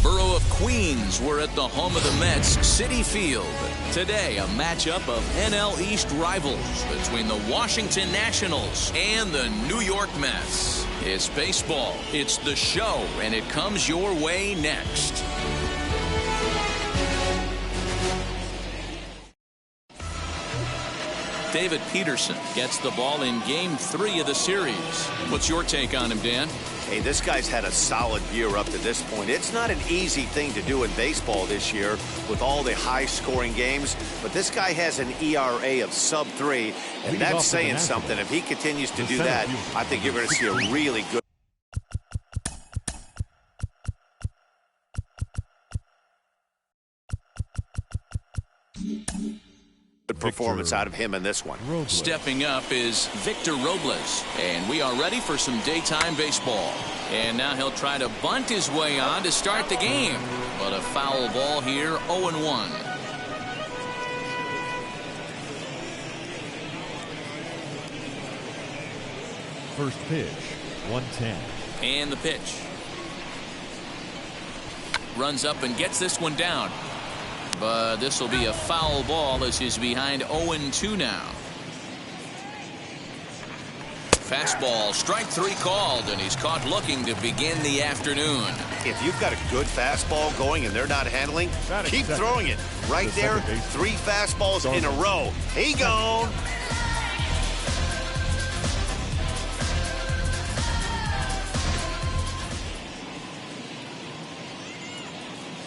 borough of Queens, we're at the home of the Mets, Citi Field. Today, a matchup of NL East rivals between the Washington Nationals and the New York Mets. It's baseball, it's the show, and it comes your way next. David Peterson gets the ball in Game 3 of the series. What's your take on him, Dan? Hey, this guy's had a solid year up to this point. It's not an easy thing to do in baseball this year with all the high-scoring games, but this guy has an ERA of sub-3, and that's saying something. If he continues to do that, I think you're going to see a really good performance out of him in this one. Stepping up is Victor Robles, and we are ready for some daytime baseball. And now he'll try to bunt his way on to start the game, but a foul ball here, 0-1. First pitch, 110. And the pitch. Runs up and gets this one down. But this will be a foul ball as he's behind 0-2 now. Fastball, strike 3 called, and he's caught looking to begin the afternoon. If you've got a good fastball going and they're not handling, keep throwing it. Right there, 3 fastballs in a row. He gone.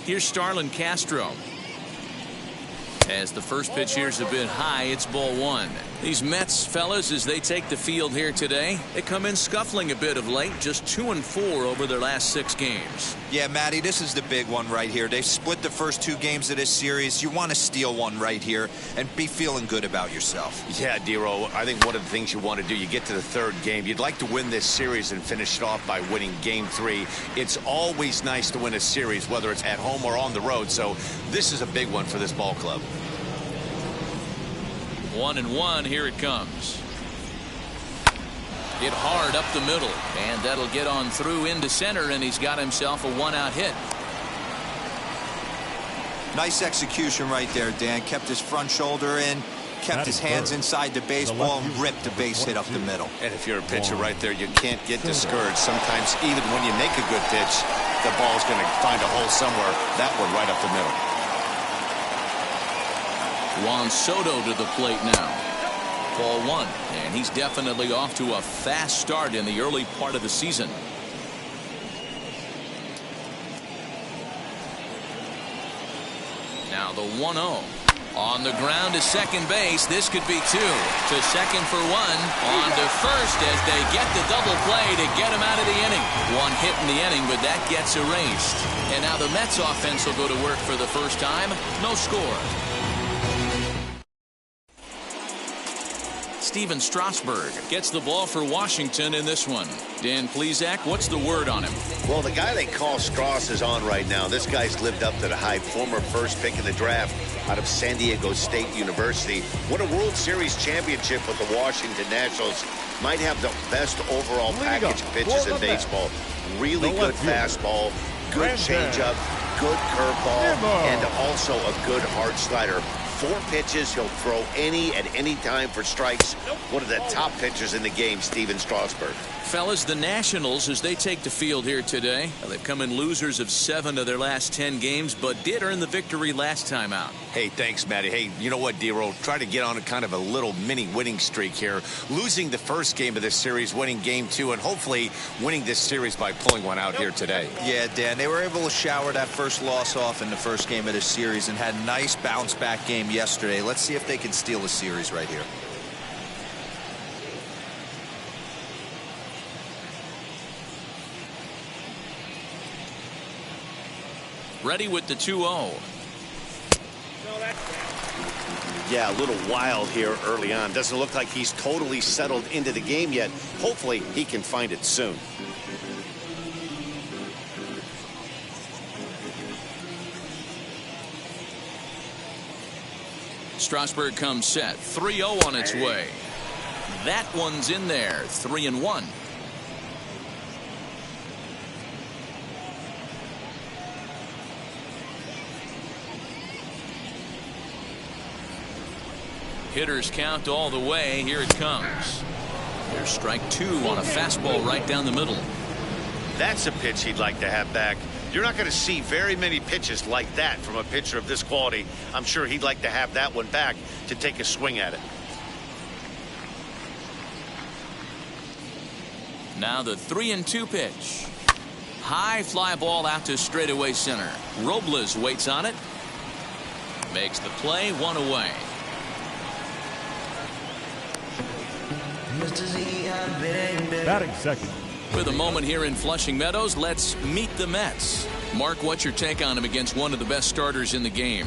Here's Starlin Castro. As the first pitch here's a bit high, it's ball 1. These Mets, fellas, as they take the field here today, they come in scuffling a bit of late, just 2-4 over their last 6 games. Yeah, Matty, this is the big one right here. They've split the first 2 games of this series. You want to steal one right here and be feeling good about yourself. Yeah, Dero, I think one of the things you want to do, you get to the 3rd game, you'd like to win this series and finish it off by winning Game 3. It's always nice to win a series, whether it's at home or on the road, so this is a big one for this ball club. 1-1, here it comes. Hit hard up the middle, and that'll get on through into center, and he's got himself a 1-out hit. Nice execution right there, Dan. Kept his front shoulder in, kept his hands inside the baseball, and ripped the base hit up the middle. And if you're a pitcher right there, you can't get discouraged. Sometimes even when you make a good pitch, the ball's going to find a hole somewhere. That one right up the middle. Juan Soto to the plate now. Ball 1, and he's definitely off to a fast start in the early part of the season. Now the 1-0. On the ground to second base. This could be 2. To second for 1. On to first as they get the double play to get him out of the inning. 1 hit in the inning, but that gets erased. And now the Mets offense will go to work for the first time. No score. Steven Strasburg gets the ball for Washington in this one. Dan Plesac, what's the word on him? Well, the guy they call Strauss is on right now. This guy's lived up to the hype. Former first pick in the draft out of San Diego State University. Won a World Series championship with the Washington Nationals. Might have the best overall package of pitches in baseball. Really good fastball, good changeup, good curveball, and also a good hard slider. 4 pitches, he'll throw any at any time for strikes. One of the top pitchers in the game, Steven Strasburg. Fellas, the Nationals, as they take the field here today, they've come in losers of 7 of their last 10 games, but did earn the victory last time out. Hey, thanks, Matty. Hey, you know what, Dero? Try to get on a kind of a little mini winning streak here. Losing the first game of this series, winning Game 2, and hopefully winning this series by pulling one out here today. Yeah, Dan, they were able to shower that first loss off in the first game of this series and had a nice bounce-back game yesterday. Let's see if they can steal a series right here. Ready with the 2-0. Yeah, a little wild here early on. Doesn't look like he's totally settled into the game yet. Hopefully, he can find it soon. Strasburg comes set. 3-0 on its way. That one's in there. 3-1. Hitter's count all the way. Here it comes. There's strike 2 on a fastball right down the middle. That's a pitch he'd like to have back. You're not going to see very many pitches like that from a pitcher of this quality. I'm sure he'd like to have that one back to take a swing at it. Now the 3-2 pitch. High fly ball out to straightaway center. Robles waits on it. Makes the play, 1 away. Batting second. With a moment here in Flushing Meadows, let's meet the Mets. Mark, what's your take on him against one of the best starters in the game?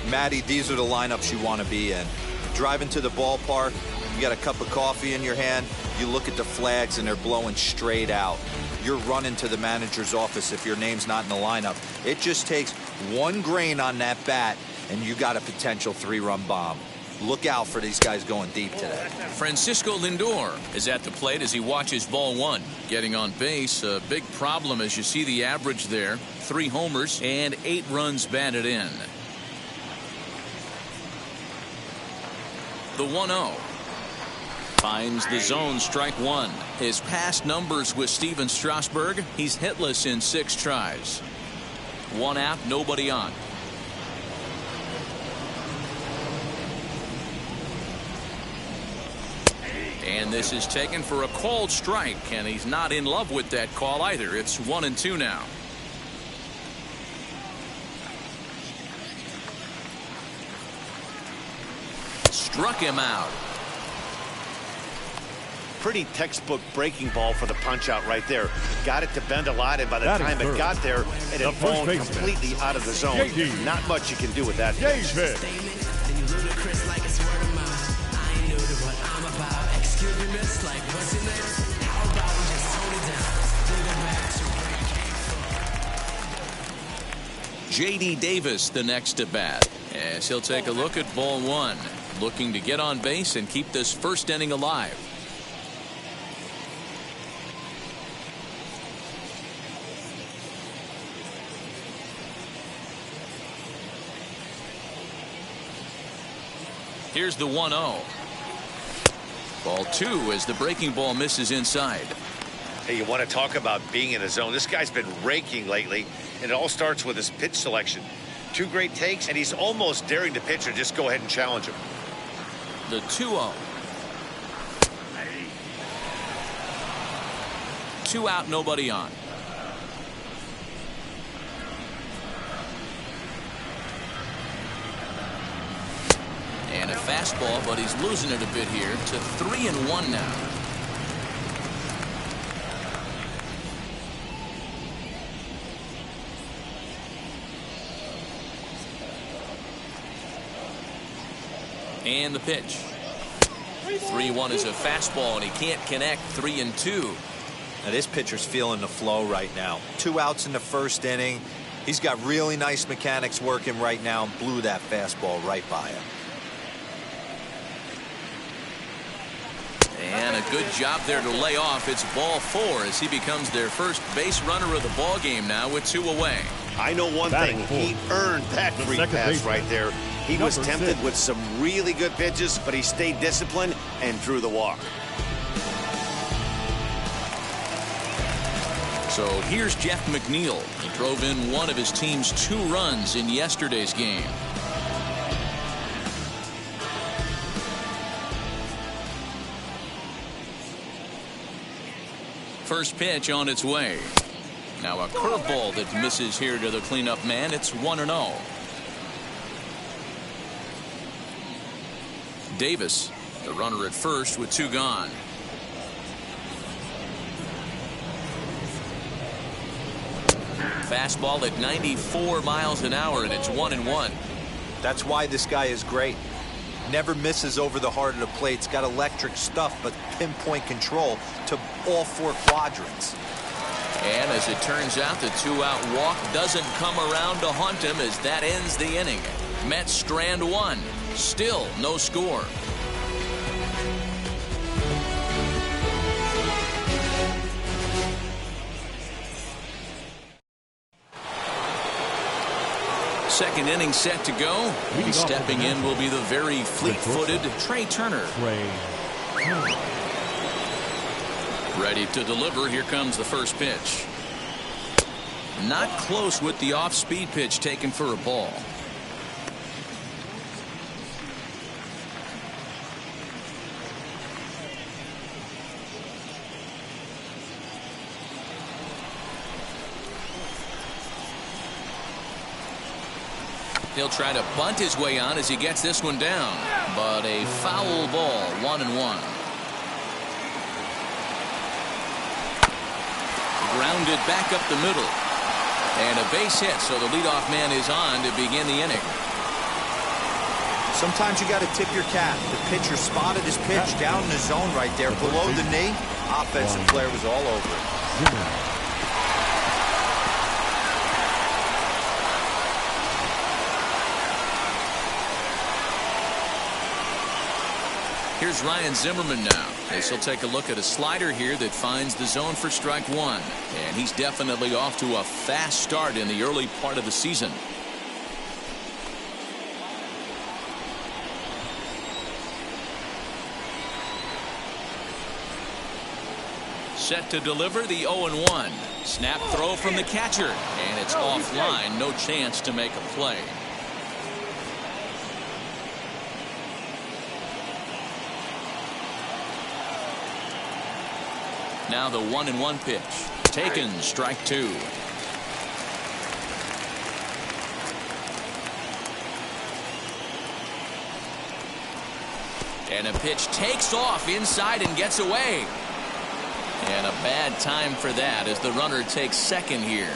Matty, these are the lineups you want to be in. Driving to the ballpark, you got a cup of coffee in your hand, you look at the flags and they're blowing straight out. You're running to the manager's office if your name's not in the lineup. It just takes one grain on that bat and you got a potential 3-run bomb. Look out for these guys going deep today. Francisco Lindor is at the plate as he watches ball 1. Getting on base, a big problem as you see the average there. 3 homers and 8 runs batted in. The 1-0. Finds the zone, strike 1. His past numbers with Steven Strasburg, he's hitless in 6 tries. 1 out, nobody on. And this is taken for a called strike, and he's not in love with that call either. It's 1-2 now. Struck him out. Pretty textbook breaking ball for the punch out right there. Got it to bend a lot, and by the time it got there, it had fallen completely out of the zone. Not much you can do with that. J.D. Davis the next at bat as he'll take a look at ball 1, looking to get on base and keep this first inning alive. Here's the 1-0. Ball 2 as the breaking ball misses inside. Hey, you want to talk about being in a zone? This guy's been raking lately, and it all starts with his pitch selection. 2 great takes, and he's almost daring the pitcher just go ahead and challenge him. The 2-0. 2 out, nobody on. And a fastball, but he's losing it a bit here to 3-1 now. And the pitch. 3-1 is a fastball, and he can't connect. 3-2. Now this pitcher's feeling the flow right now. 2 outs in the first inning. He's got really nice mechanics working right now and blew that fastball right by him. And a good job there to lay off. It's ball 4 as he becomes their first base runner of the ball game now with 2 away. I know one thing. He earned that free pass right there. He was tempted with some really good pitches, but he stayed disciplined and drew the walk. So here's Jeff McNeil. He drove in one of his team's 2 runs in yesterday's game. First pitch on its way. Now a curveball that misses here to the cleanup man. It's 1-0. Davis, the runner at first with 2 gone. Fastball at 94 miles an hour, and it's 1-1. That's why this guy is great. Never misses over the heart of the plate. It's got electric stuff, but pinpoint control to all 4 quadrants. And as it turns out, the 2-out walk doesn't come around to haunt him as that ends the inning. Mets strand 1. Still no score. second inning set to go. And stepping in will be the very fleet-footed Trey Turner. Ready to deliver. Here comes the first pitch. Not close with the off-speed pitch taken for a ball. He'll try to bunt his way on as he gets this one down. But a foul ball, 1-1. Grounded back up the middle. And a base hit, so the leadoff man is on to begin the inning. Sometimes you got to tip your cap. The pitcher spotted his pitch down in the zone right there below the knee. Offensive player was all over it. Here's Ryan Zimmerman now. As he'll take a look at a slider here that finds the zone for strike one. And he's definitely off to a fast start in the early part of the season. Set to deliver the 0-1. Snap throw from the catcher. And it's offline. No chance to make a play. Now the 1-1 pitch. Taken, strike two. And a pitch takes off inside and gets away. And a bad time for that as the runner takes second here.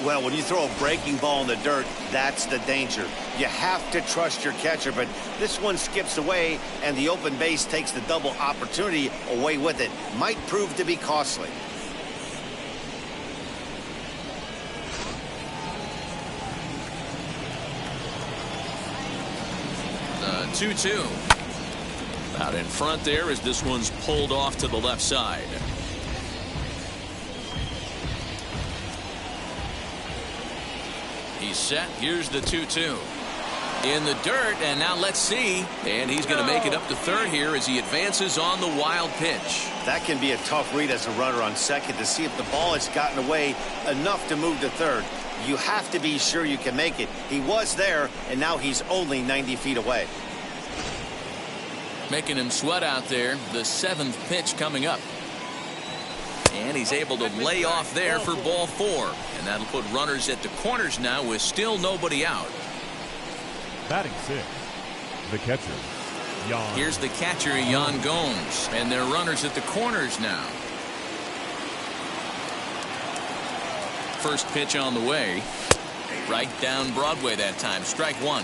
Well, when you throw a breaking ball in the dirt, that's the danger. You have to trust your catcher, but this one skips away, and the open base takes the double opportunity away with it. Might prove to be costly. The 2-2. Out in front there as this one's pulled off to the left side. He's set. Here's the 2-2. In the dirt, and now let's see. And he's going to make it up to third here as he advances on the wild pitch. That can be a tough read as a runner on second to see if the ball has gotten away enough to move to third. You have to be sure you can make it. He was there, and now he's only 90 feet away. Making him sweat out there. The seventh pitch coming up. And he's able to lay off there for ball four. And that'll put runners at the corners now with still nobody out. Batting six, the catcher, Jan. Here's the catcher, Jan Gomes. And they're runners at the corners now. First pitch on the way. Right down Broadway that time. Strike one.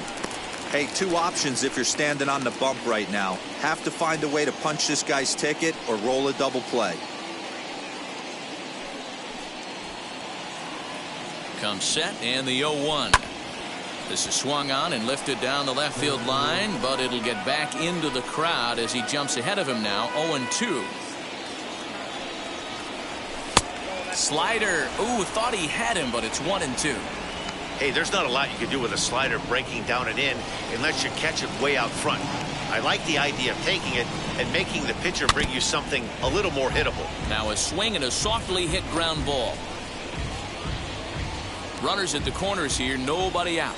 Hey, two options if you're standing on the bump right now. Have to find a way to punch this guy's ticket or roll a double play. Comes set and the 0-1. This is swung on and lifted down the left field line, but it'll get back into the crowd as he jumps ahead of him now. 0-2. Slider. Ooh, thought he had him, but it's 1-2. Hey, there's not a lot you can do with a slider breaking down and in unless you catch it way out front. I like the idea of taking it and making the pitcher bring you something a little more hittable. Now a swing and a softly hit ground ball. Runners at the corners here, nobody out.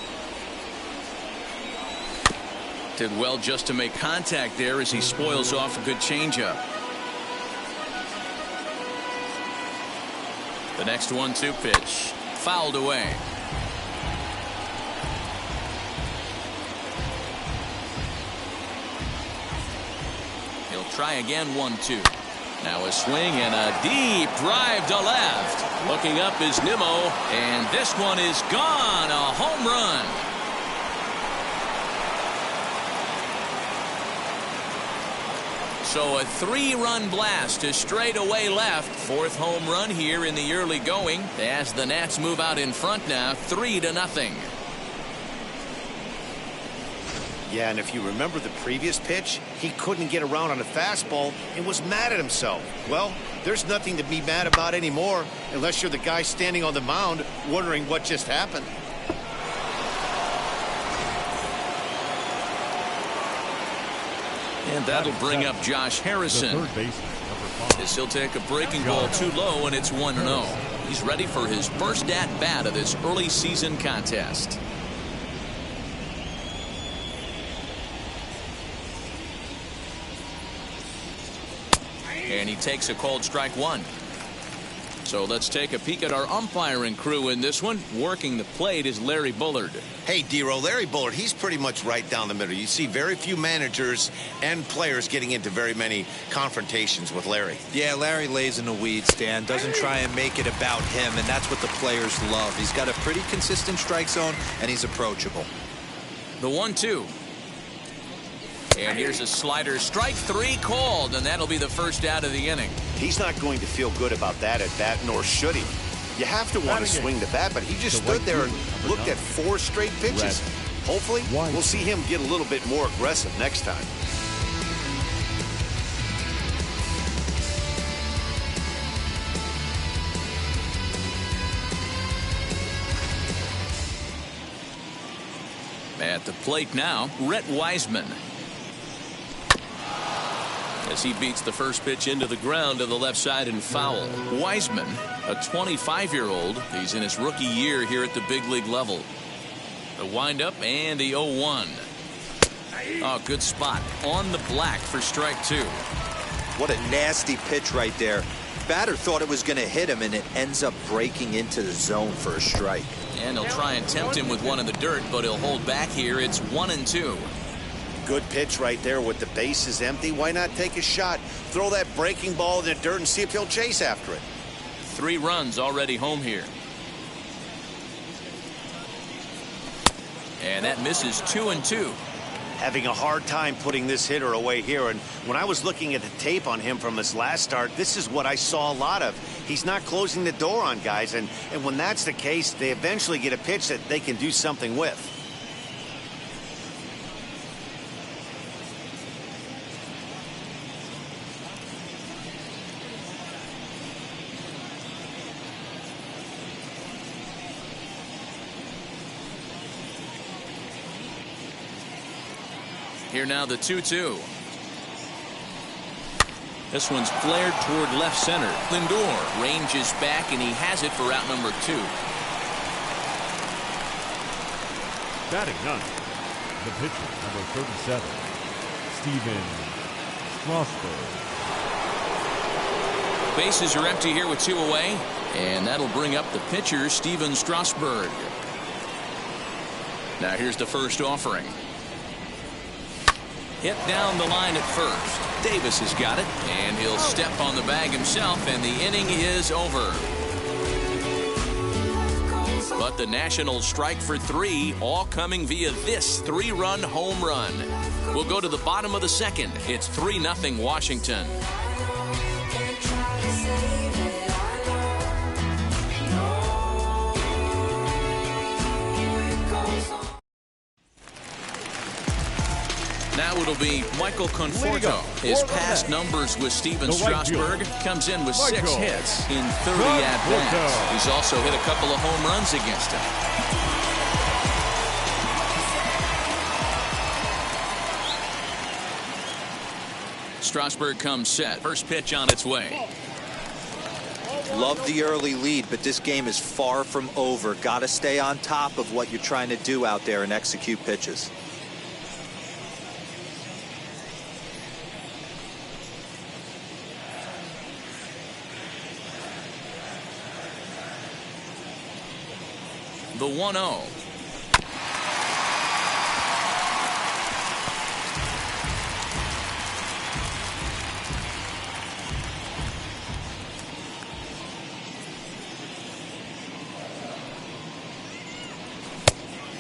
Did well just to make contact there as he spoils off a good changeup. The next 1-2 pitch fouled away. He'll try again. 1-2. Now a swing and a deep drive to left. Looking up is Nimmo, and this one is gone. A home run. So a 3-run blast to straightaway left. Fourth home run here in the early going as the Nats move out in front now 3-0. Yeah, and if you remember the previous pitch, he couldn't get around on a fastball and was mad at himself. Well, there's nothing to be mad about anymore unless you're the guy standing on the mound wondering what just happened. And that'll bring up Josh Harrison. The third baseman, number 5. As he'll take a breaking ball too low, and it's 1-0. He's ready for his first at-bat of this early season contest. And he takes a called strike 1. So let's take a peek at our umpiring crew in this one. Working the plate is Larry Bullard. Hey, D-Row, Larry Bullard, he's pretty much right down the middle. You see very few managers and players getting into very many confrontations with Larry. Yeah, Larry lays in the weeds, Dan. Doesn't try and make it about him, and that's what the players love. He's got a pretty consistent strike zone, and he's approachable. The 1-2. And here's a slider. Strike 3 called, and that'll be the first out of the inning. He's not going to feel good about that at bat, nor should he. You have to want to swing the bat, but he just stood there and looked at 4 straight pitches. Hopefully, we'll see him get a little bit more aggressive next time. At the plate now, Rhett Wiseman. As he beats the first pitch into the ground to the left side and foul. Wiseman, a 25-year-old. He's in his rookie year here at the big league level. The windup and the 0-1. Oh, good spot on the black for strike 2. What a nasty pitch right there. Batter thought it was going to hit him, and it ends up breaking into the zone for a strike. And he'll try and tempt him with one in the dirt, but he'll hold back here. It's 1-2. Good pitch right there with the bases empty. Why not take a shot? Throw that breaking ball in the dirt and see if he'll chase after it. 3 runs already home here. And that misses 2-2. Having a hard time putting this hitter away here. And when I was looking at the tape on him from his last start, this is what I saw a lot of. He's not closing the door on guys. And when that's the case, they eventually get a pitch that they can do something with. Here now the 2-2. This one's flared toward left center. Lindor ranges back, and he has it for out number 2. Batting 9. The pitcher, number 37, Steven Strasburg. Bases are empty here with 2 away, and that'll bring up the pitcher, Steven Strasburg. Now here's the first offering. Hit down the line at first. Davis has got it, and he'll step on the bag himself, and the inning is over. But the Nationals strike for 3, all coming via this 3-run home run. We'll go to the bottom of the second. It's 3-0 Washington. Now it'll be Michael Conforto. His past numbers with Steven Strasburg comes in with 6 hits in 30 at-bats. He's also hit a couple of home runs against him. Strasburg comes set. First pitch on its way. Love the early lead, but this game is far from over. Got to stay on top of what you're trying to do out there and execute pitches. The 1-0.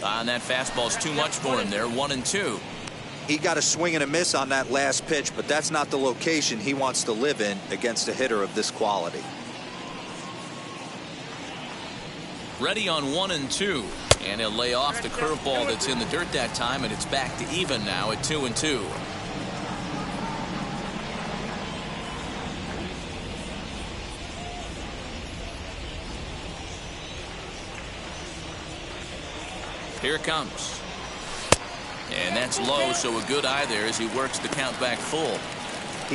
And that fastball's too much for him there. 1-2. He got a swing and a miss on that last pitch, but that's not the location he wants to live in against a hitter of this quality. Ready on 1-2, and he'll lay off the curveball that's in the dirt that time, and it's back to even now at 2-2. Here it comes. And that's low, so a good eye there as he works the count back full.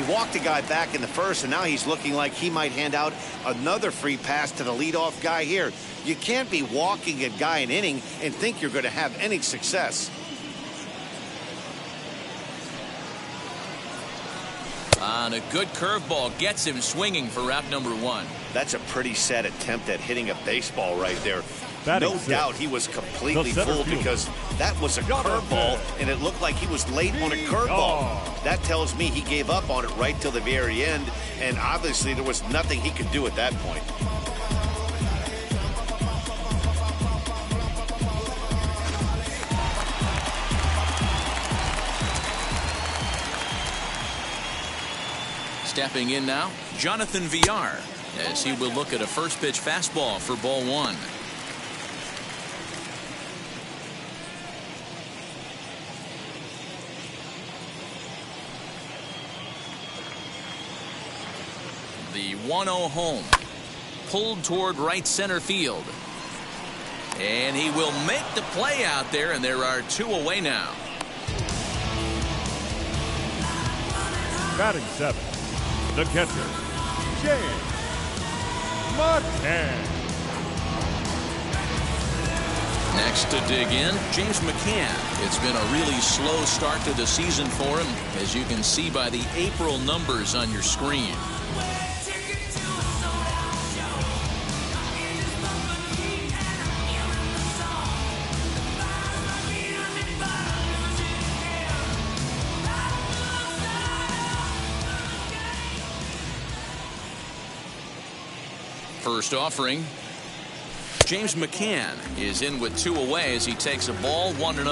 He walked a guy back in the first, and now he's looking like he might hand out another free pass to the leadoff guy here. You can't be walking a guy an inning and think you're going to have any success. On a good curveball gets him swinging for out number 1. That's a pretty sad attempt at hitting a baseball right there. Batting No sixth, doubt he was completely the center fooled fielder. because that was a curveball, and it looked like he was late on a curveball. That tells me he gave up on it right till the very end, and obviously there was nothing he could do at that point. Stepping in now, Jonathan Villar, as he will look at a first pitch fastball for ball 1. The 1-0 home, pulled toward right center field. And he will make the play out there, and there are 2 away now. Batting 7th, the catcher, James McCann. Next to dig in, James McCann. It's been a really slow start to the season for him, as you can see by the April numbers on your screen. First offering. James McCann is in with 2 away as he takes a ball 1-0.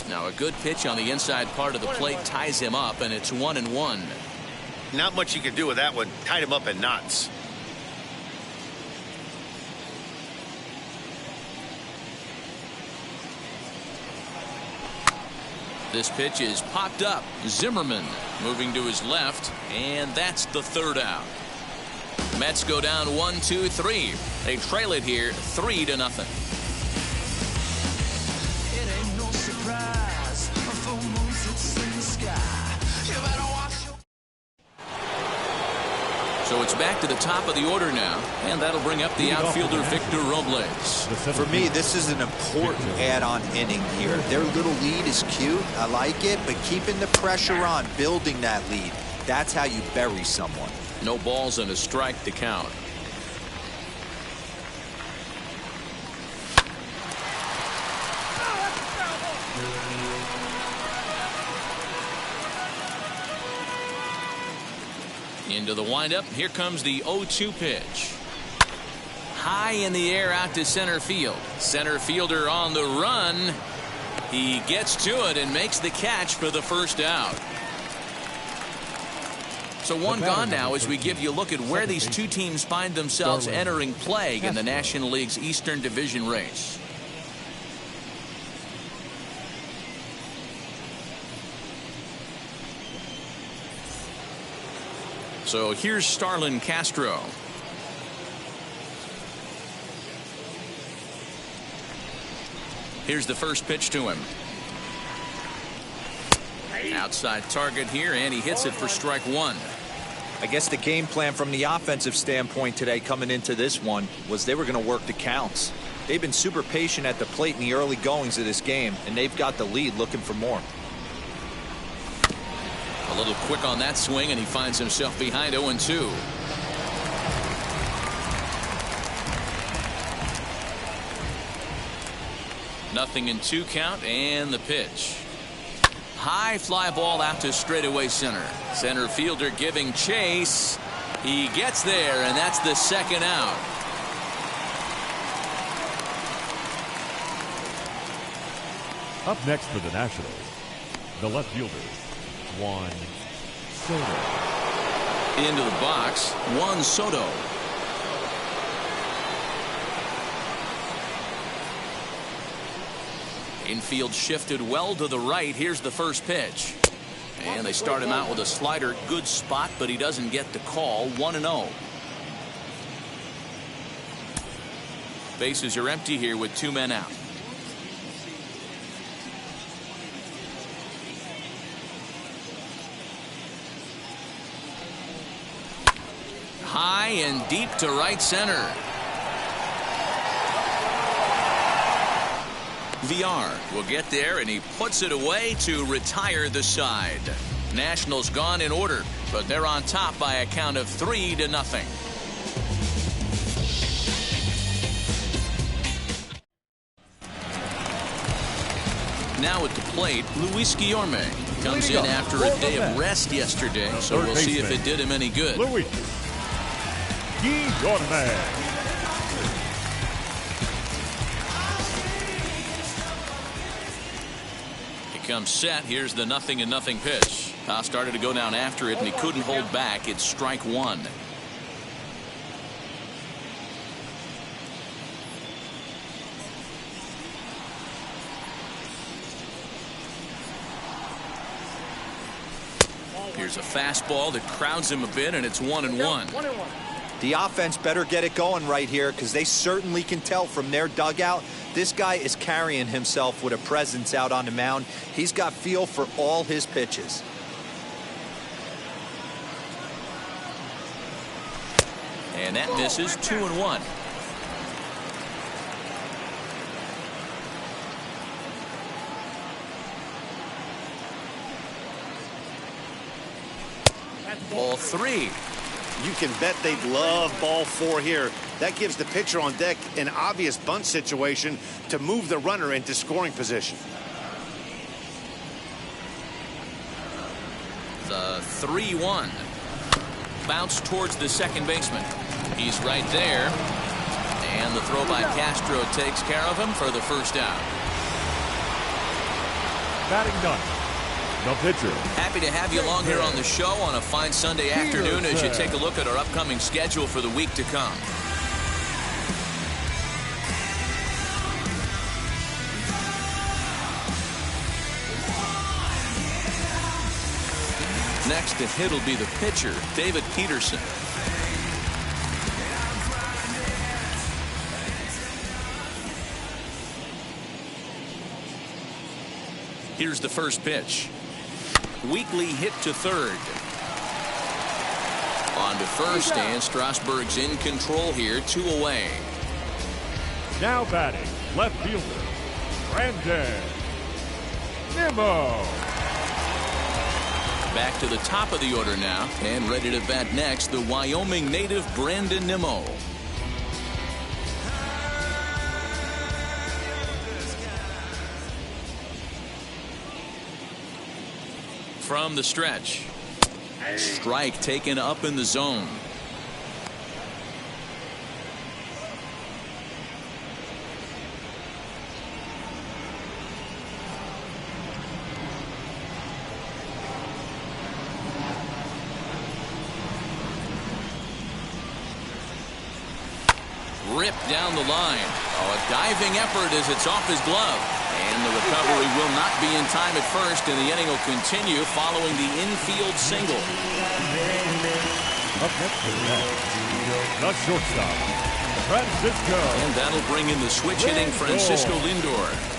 Now a good pitch on the inside part of the plate ties him up, and it's 1-1. Not much you can do with that one. Tied him up in knots. This pitch is popped up. Zimmerman moving to his left, and that's the 3rd out. Mets go down 1-2-3. They trail it here 3-0. It ain't no surprise. A full moon sits in the sky. You better watch your... So it's back to the top of the order now, and that'll bring up the outfielder Victor Robles. For me, this is an important add-on inning here. Their little lead is cute. I like it, but keeping the pressure on, building that lead, that's how you bury someone. No balls and a strike to count. Into the windup. Here comes the 0-2 pitch. High in the air out to center field. Center fielder on the run. He gets to it and makes the catch for the first out. So one gone now as we give you a look at where these 2 teams find themselves entering play in the National League's Eastern Division race. So here's Starlin Castro. Here's the first pitch to him. Outside target here, and he hits it for strike 1. I guess the game plan from the offensive standpoint today coming into this one was they were going to work the counts. They've been super patient at the plate in the early goings of this game, and they've got the lead looking for more. A little quick on that swing, and he finds himself behind 0-2. Nothing in 2 count, and the pitch. High fly ball out to straightaway center. Center fielder giving chase. He gets there, and that's the 2nd out. Up next for the Nationals, the left fielder, Juan Soto. Into the box, Juan Soto. Infield shifted well to the right. Here's the first pitch. And they start him out with a slider. Good spot, but he doesn't get the call. 1-0. Bases are empty here with 2 men out. High and deep to right center. VR will get there, and he puts it away to retire the side. Nationals gone in order, but they're on top by a count of 3-0. Now at the plate, Luis Guillorme comes in after a day of rest yesterday, so we'll see if it did him any good. Luis Guillorme. Comes set. Here's the 0-0 pitch. Started to go down after it, and he couldn't hold back. It's strike 1. Here's a fastball that crowds him a bit, and it's 1-1. The offense better get it going right here, because they certainly can tell from their dugout this guy is carrying himself with a presence out on the mound. He's got feel for all his pitches. And that misses. 2-1. Ball 3. You can bet they'd love ball 4 here. That gives the pitcher on deck an obvious bunt situation to move the runner into scoring position. The 3-1. Bounce towards the second baseman. He's right there. And the throw by Castro takes care of him for the first out. Batting done. The pitcher. Happy to have you along here on the show on a fine Sunday afternoon as you take a look at our upcoming schedule for the week to come. Next to hit will be the pitcher, David Peterson. Here's the first pitch. Weakly hit to third. On to first, and Strasburg's in control here, 2 away. Now batting, left fielder, Brandon Nimmo. Back to the top of the order now, and ready to bat next, the Wyoming native Brandon Nimmo. From the stretch. Strike taken up in the zone. Ripped down the line. Oh, a diving effort as it's off his glove. And the recovery will not be in time at first, and the inning will continue following the infield single. Up next to the shortstop, Francisco. And that'll bring in the switch hitting Francisco Lindor.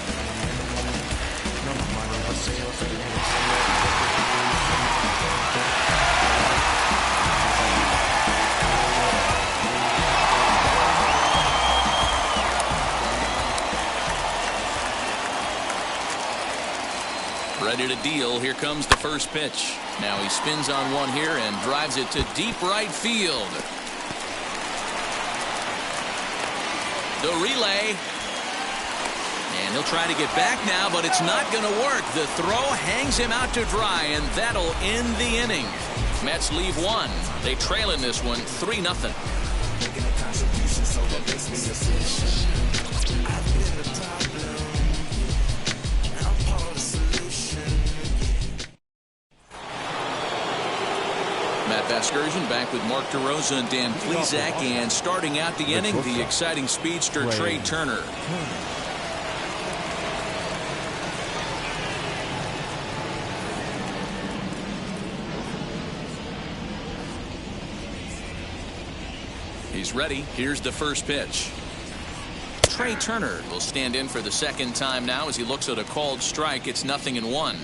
Ready to deal. Here comes the first pitch. Now he spins on one here and drives it to deep right field. The relay. And he'll try to get back now, but it's not going to work. The throw hangs him out to dry, and that'll end the inning. Mets leave one. They trail in this one 3-0. Excursion back with Mark DeRosa and Dan Plesac, and starting out the inning, the exciting speedster Trey Turner. He's ready. Here's the first pitch. Trey Turner will stand in for the second time now as he looks at a called strike. It's 0-1.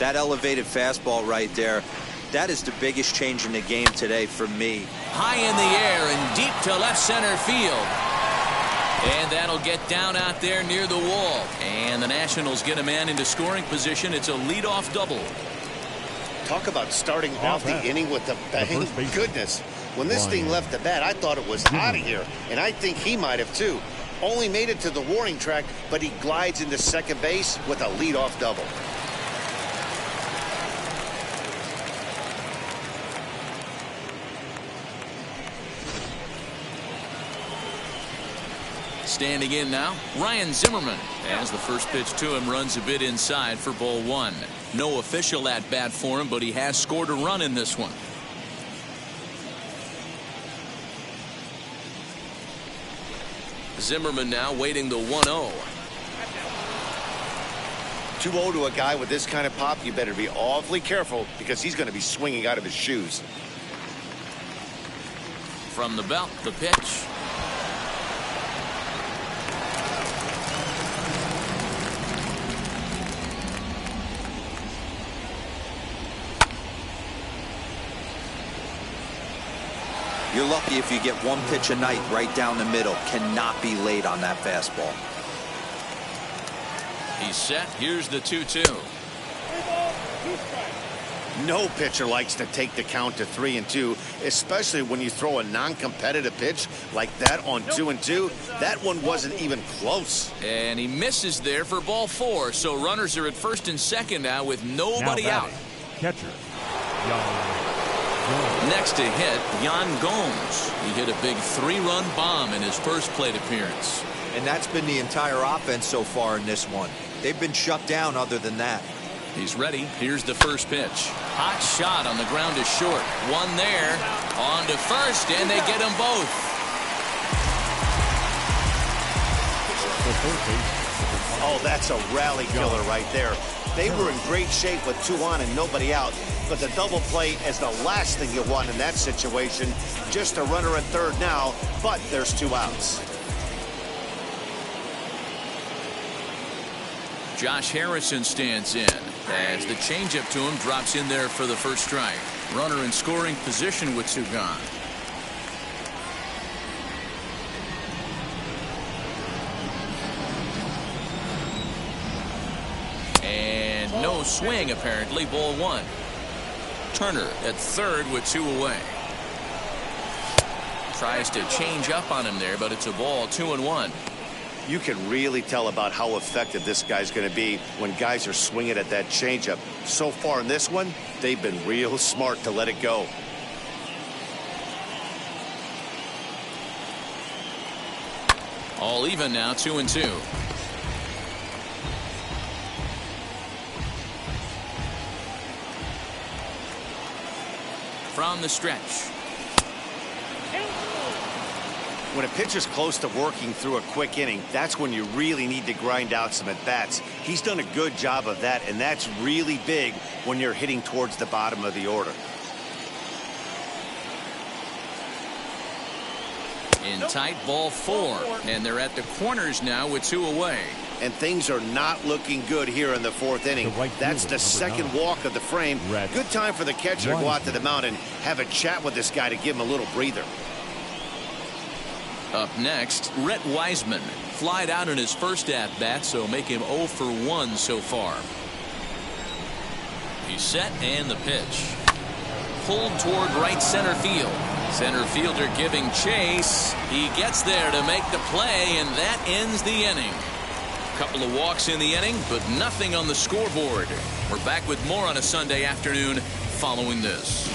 That elevated fastball right there, that is the biggest change in the game today for me. High in the air and deep to left center field. And that'll get down out there near the wall. And the Nationals get a man into scoring position. It's a leadoff double. Talk about starting off the inning with a bang. Goodness. When this thing left the bat, I thought it was out of here. And I think he might have, too. Only made it to the warning track, but he glides into second base with a leadoff double. Standing in now, Ryan Zimmerman, as the first pitch to him runs a bit inside for ball one. No official at bat for him, but he has scored a run in this one. Zimmerman now waiting the 1-0. 2-0 to a guy with this kind of pop, you better be awfully careful because he's going to be swinging out of his shoes. From the belt, the pitch. You're lucky if you get one pitch a night right down the middle. Cannot be late on that fastball. He's set. Here's the 2-2. No pitcher likes to take the count to 3-2, especially when you throw a non-competitive pitch like that on 2-2. That one wasn't even close. And he misses there for ball four. So runners are at first and second now with nobody out. Catcher. Next to hit, Yan Gomes. He hit a big 3-run bomb in his first plate appearance. And that's been the entire offense so far in this one. They've been shut down other than that. He's ready. Here's the first pitch. Hot shot on the ground is short. One there. On to first, and they get them both. Oh, that's a rally killer right there. They were in great shape with 2 on and nobody out. But the double play is the last thing you want in that situation. Just a runner at third now, but there's 2 outs. Josh Harrison stands in as the changeup to him drops in there for the first strike. Runner in scoring position with 2 gone. And no swing apparently. Ball 1. Turner at third with 2 away. Tries to change up on him there, but it's a ball. 2-1. You can really tell about how effective this guy's going to be when guys are swinging at that changeup. So far in this one, they've been real smart to let it go. All even now, 2-2. From the stretch. When a pitcher's close to working through a quick inning, that's when you really need to grind out some at-bats. He's done a good job of that, and that's really big when you're hitting towards the bottom of the order. In tight, ball 4, and they're at the corners now with 2 away. And things are not looking good here in the 4th inning. That's the second walk of the frame. Good time for the catcher to go out to the mound and have a chat with this guy to give him a little breather. Up next, Rhett Wiseman. Flied out in his first at-bat, so make him 0 for 1 so far. He's set, and the pitch. Pulled toward right center field. Center fielder giving chase. He gets there to make the play, and that ends the inning. Couple of walks in the inning, but nothing on the scoreboard. We're back with more on a Sunday afternoon following this.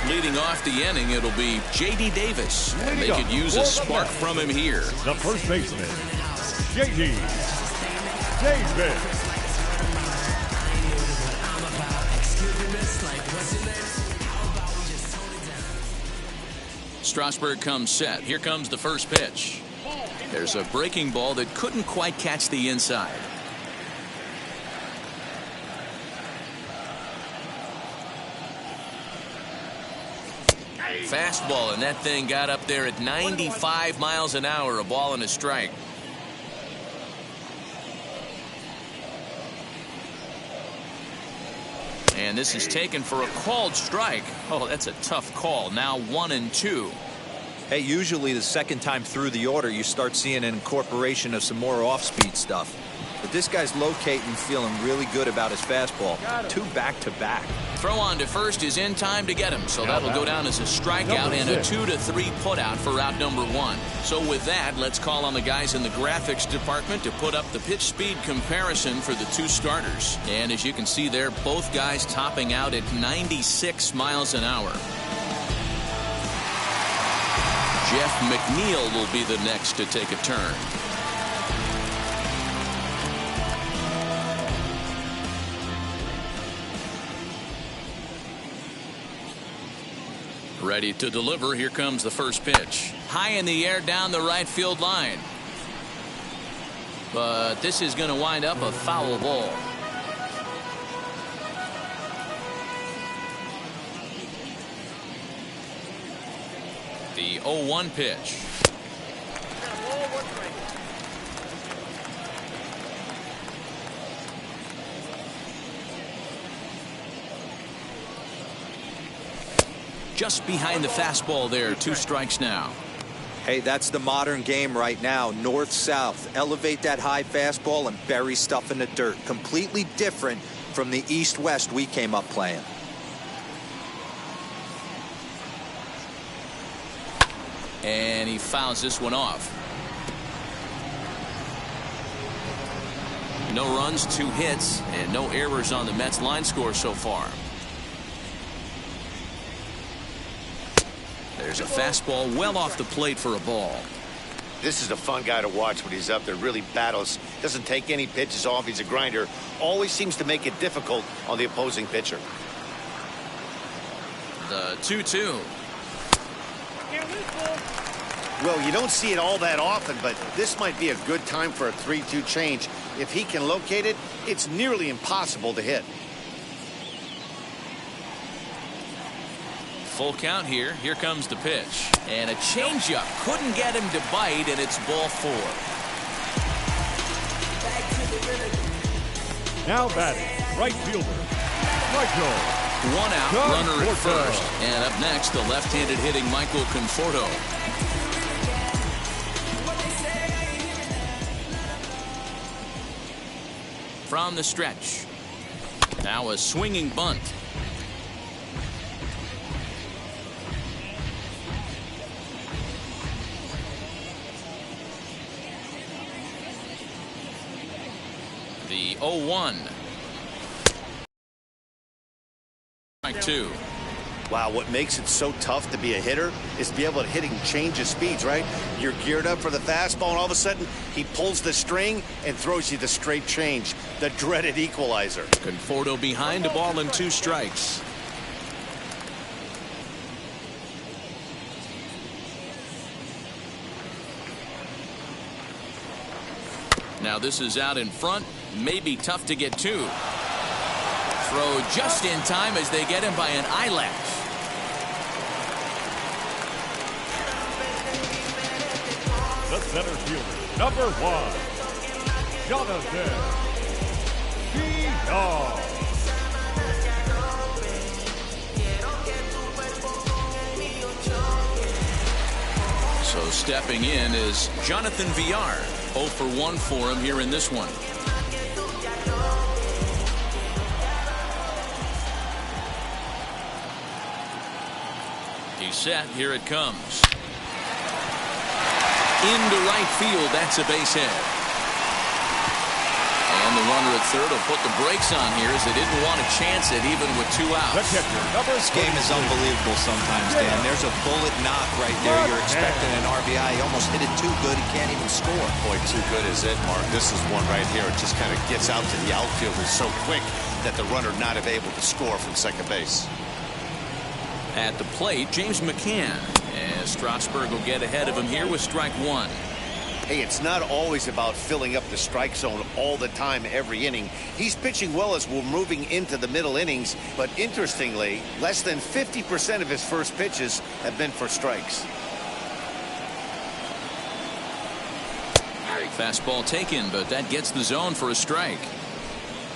Leading off the inning, it'll be J.D. Davis, and they could use a spark from him here. The first baseman, J.D. Davis. Strasburg comes set. Here comes the first pitch. There's a breaking ball that couldn't quite catch the inside. Fastball, and that thing got up there at 95 miles an hour, a ball and a strike. And this is taken for a called strike. Oh, that's a tough call. Now 1-2. Hey, usually the second time through the order, you start seeing an incorporation of some more off-speed stuff. But this guy's locating, feeling really good about his fastball. 2 back-to-back. Throw on to first is in time to get him, so that'll go down as a strikeout and a 2-3 putout for out number 1. So with that, let's call on the guys in the graphics department to put up the pitch speed comparison for the 2 starters. And as you can see there, both guys topping out at 96 miles an hour. Jeff McNeil will be the next to take a turn. Ready to deliver. Here comes the first pitch. High in the air down the right field line. But this is going to wind up a foul ball. The 0-1 pitch. Just behind the fastball there. 2 strikes now. Hey, that's the modern game right now. North-south. Elevate that high fastball and bury stuff in the dirt. Completely different from the east-west we came up playing. And he fouls this one off. No runs, 2 hits, and no errors on the Mets line score so far. There's a fastball well off the plate for a ball. This is a fun guy to watch when he's up there. Really battles. Doesn't take any pitches off. He's a grinder. Always seems to make it difficult on the opposing pitcher. The 2-2. Well, you don't see it all that often, but this might be a good time for a 3-2 change. If he can locate it, it's nearly impossible to hit. Full count here. Here comes the pitch. And a changeup. Couldn't get him to bite, and it's ball 4. Now batting, right fielder, Michael. 1 out, runner at first. And up next, the left-handed hitting Michael Conforto. From the stretch. Now a swinging bunt. The 0-1. Strike 2. Wow, what makes it so tough to be a hitter is to be able to hitting change of speeds, right? You're geared up for the fastball, and all of a sudden, he pulls the string and throws you the straight change, the dreaded equalizer. Conforto behind, a ball and 2 strikes. Now this is out in front. Maybe tough to get to. Throw just in time as they get him by an eyelash. The center fielder, number 1, Jonathan Villar. So stepping in is Jonathan Villar. 0 for 1 for him here in this one. He's set. Here it comes. Into right field. That's a base hit. And the runner at third will put the brakes on here as they didn't want to chance it even with 2 outs. This game is unbelievable sometimes, Dan. There's a bullet knock right there. You're expecting an RBI. He almost hit it too good. He can't even score. Boy, too good is it, Mark. This is one right here. It just kind of gets out to the outfield. It's so quick that the runner not able to score from second base. At the plate, James McCann. As Strasburg will get ahead of him here with strike 1. Hey, it's not always about filling up the strike zone all the time every inning. He's pitching well as we're moving into the middle innings, but interestingly, less than 50% of his first pitches have been for strikes. Fastball taken, but that gets the zone for a strike.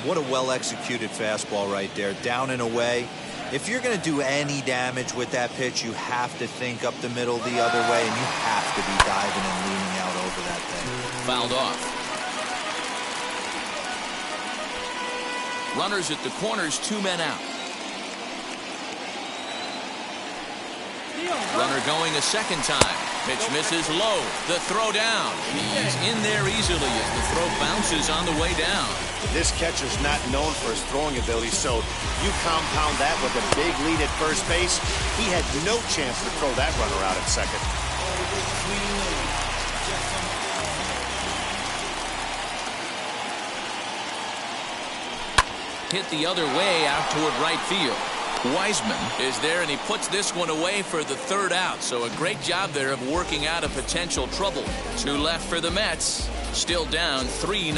What a well-executed fastball right there, down and away. If you're going to do any damage with that pitch, you have to think up the middle the other way, and you have to be diving and leaning out over that thing. Fouled off. Runners at the corners, 2 men out. Runner going a second time. Pitch misses low. The throw down. He's in there easily as the throw bounces on the way down. This catcher's not known for his throwing ability, so you compound that with a big lead at first base. He had no chance to throw that runner out at second. Hit the other way out toward right field. Wiseman is there, and he puts this one away for the third out. So a great job there of working out a potential trouble. 2 left for the Mets. Still down 3-0.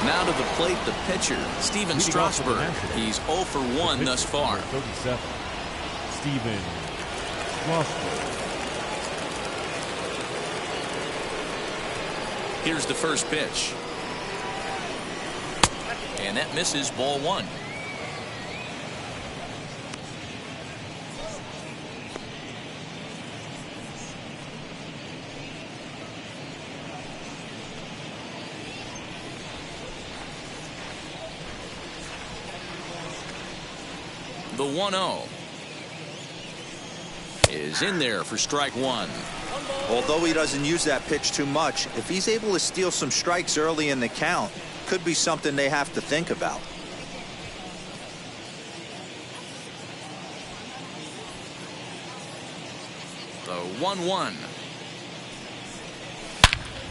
Now to the plate, the pitcher, Steven Strasburg. He's 0 for 1 thus far. 37, Steven Strasburg. Here's the first pitch. And that misses, ball 1. The 1-0 is in there for strike 1. Although he doesn't use that pitch too much, if he's able to steal some strikes early in the count, could be something they have to think about. The 1-1.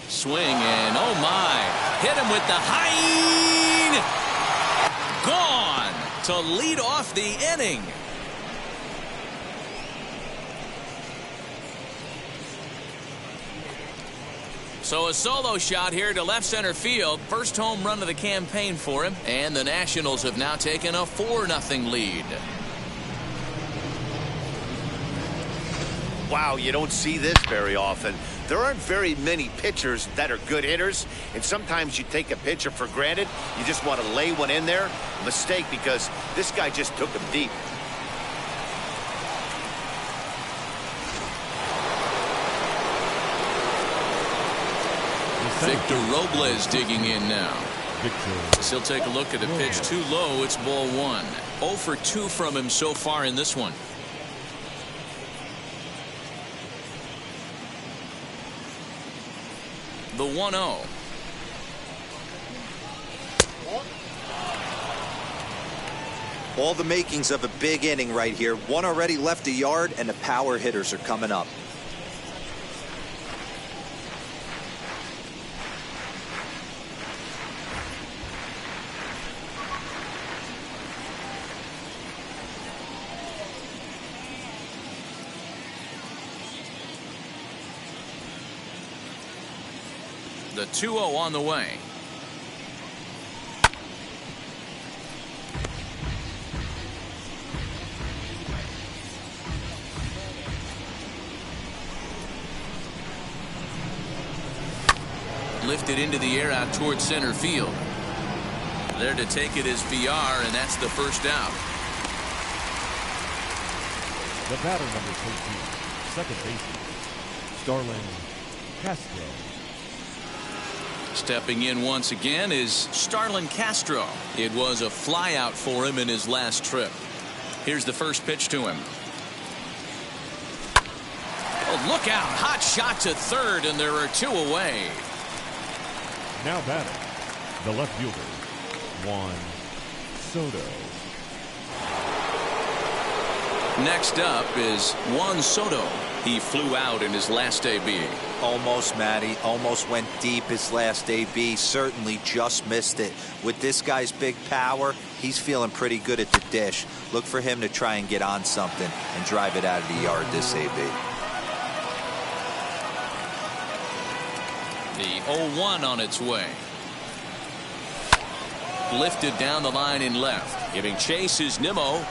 Swing and oh my. Hit him with the high. Gone to lead off the inning. So a solo shot here to left center field. First home run of the campaign for him. And the Nationals have now taken a 4-0 lead. Wow, you don't see this very often. There aren't very many pitchers that are good hitters, and sometimes you take a pitcher for granted. You just want to lay one in there. A mistake, because this guy just took him deep. Victor Robles digging in now. As he'll take a look at the pitch too low. It's ball 1. 0 for 2 from him so far in this one. The 1-0. All the makings of a big inning right here. One already left the yard, and the power hitters are coming up. The 2-0 on the way. Lifted into the air out towards center field. There to take it is VR, and that's the first out. The batter, number 13, second baseman, Starlin Castro. Stepping in once again is Starlin Castro. It was a flyout for him in his last trip. Here's the first pitch to him. Oh, look out. Hot shot to third, and there are 2 away. Now batting, the left fielder, Juan Soto. Next up is Juan Soto. He flew out in his last AB. Almost, Matty. Almost went deep his last AB. Certainly just missed it. With this guy's big power, he's feeling pretty good at the dish. Look for him to try and get on something and drive it out of the yard this AB. The 0-1 on its way. Lifted down the line in left. Giving chase is Nimmo.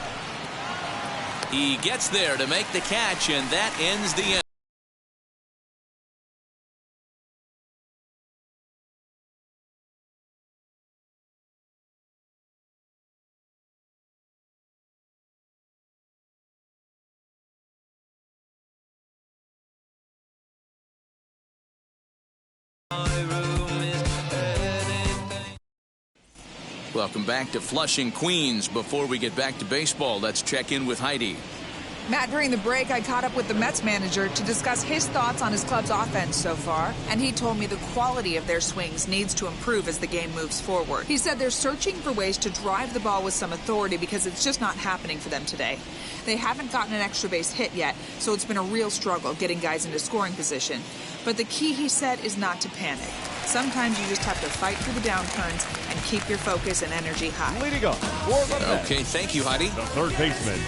He gets there to make the catch, and that ends the inning. Welcome back to Flushing, Queens. Before we get back to baseball, let's check in with Heidi. Matt, during the break, I caught up with the Mets manager to discuss his thoughts on his club's offense so far, and he told me the quality of their swings needs to improve as the game moves forward. He said they're searching for ways to drive the ball with some authority because it's just not happening for them today. They haven't gotten an extra base hit yet, so it's been a real struggle getting guys into scoring position. But the key, he said, is not to panic. Sometimes you just have to fight through the downturns and keep your focus and energy high. Leading up for the Mets, Okay, thank you, Heidi. the third baseman,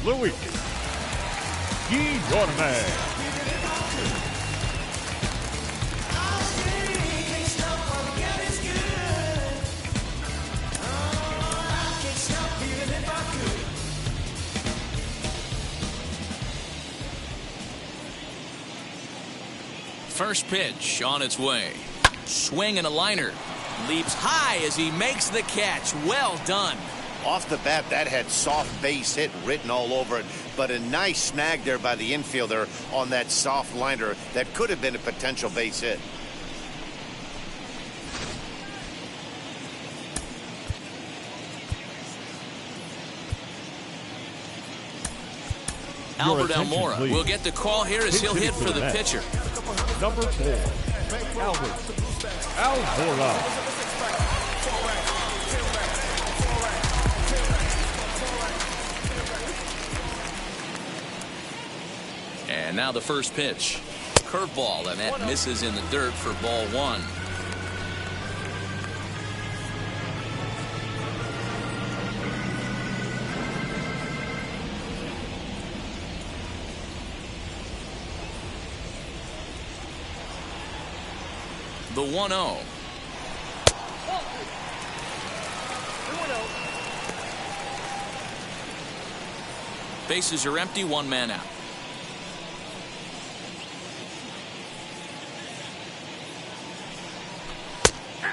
Luis Guillorme. First pitch on its way. Swing and a liner. Leaps high as he makes the catch. Well done. Off the bat, that had soft base hit written all over it, but a nice snag there by the infielder on that soft liner that could have been a potential base hit. Albert attention, Almora please. will get the call here as he'll hit for the Mets. pitcher. Number 4, Albert Almora. And now the first pitch. Curveball, and that misses in the dirt for ball one. The 1-0. Bases are empty, one man out.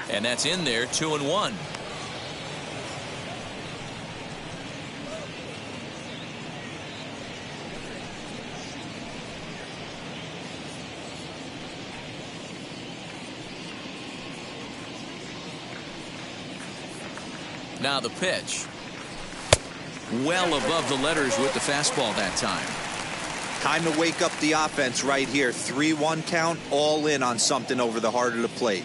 And that's in there, 2-1. Now the pitch. Well above the letters with the fastball that time. Time to wake up the offense right here. 3-1 count, all in on something over the heart of the plate.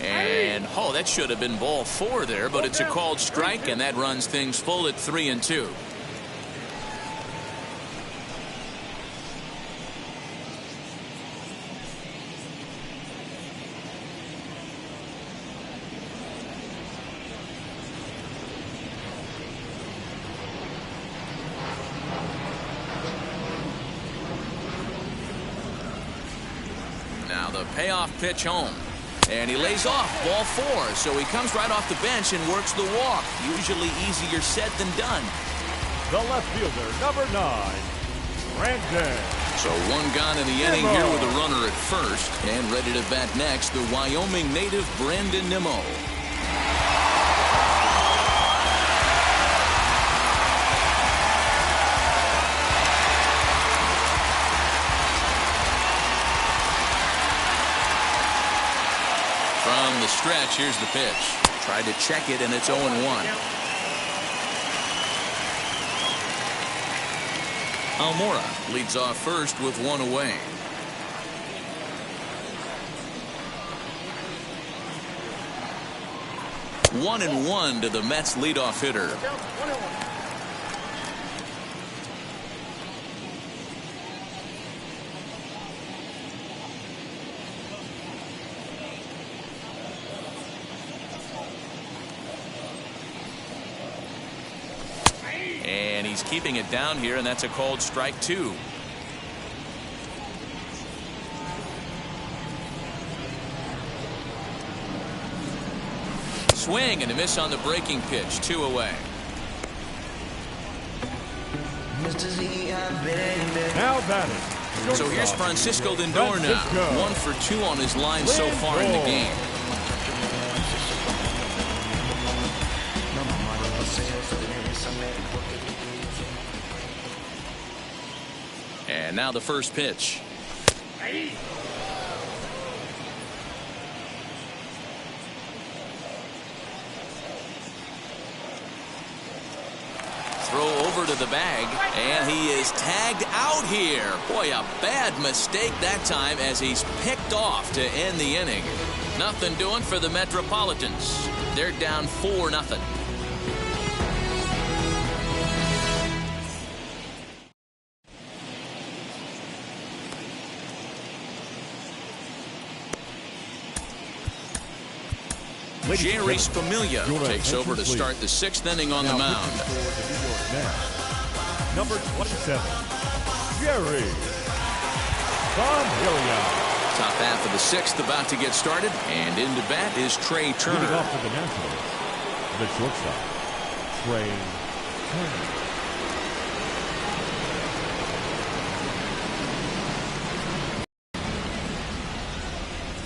And, oh, that should have been ball 4 there, but it's a called strike, and that runs things full at 3-2. Now the payoff pitch home. And he lays off ball 4, so he comes right off the bench and works the walk. Usually easier said than done. The left fielder, number 9, Brandon. So one gone in the inning here with a runner at first. And ready to bat next, the Wyoming native Brandon Nimmo. From the stretch, here's the pitch. Tried to check it, and it's 0-1. Almora leads off first with one away. One and one to the Mets leadoff hitter. he's keeping it down here, and that's a called strike 2. Swing and a miss on the breaking pitch. 2 away. Now batting. So here's Francisco Lindor now. 1 for 2 on his line so far in the game. And now the first pitch. Throw over to the bag, and he is tagged out here. Boy, a bad mistake that time as he's picked off to end the inning. Nothing doing for the Metropolitans. They're down 4-0. Jerry's Familia takes over to start the 6th inning on the mound. Number 27, Jerry Familia. Top half of the 6th about to get started, and into bat is Trey Turner. Leading off for the Nationals, the shortstop, Trey Turner.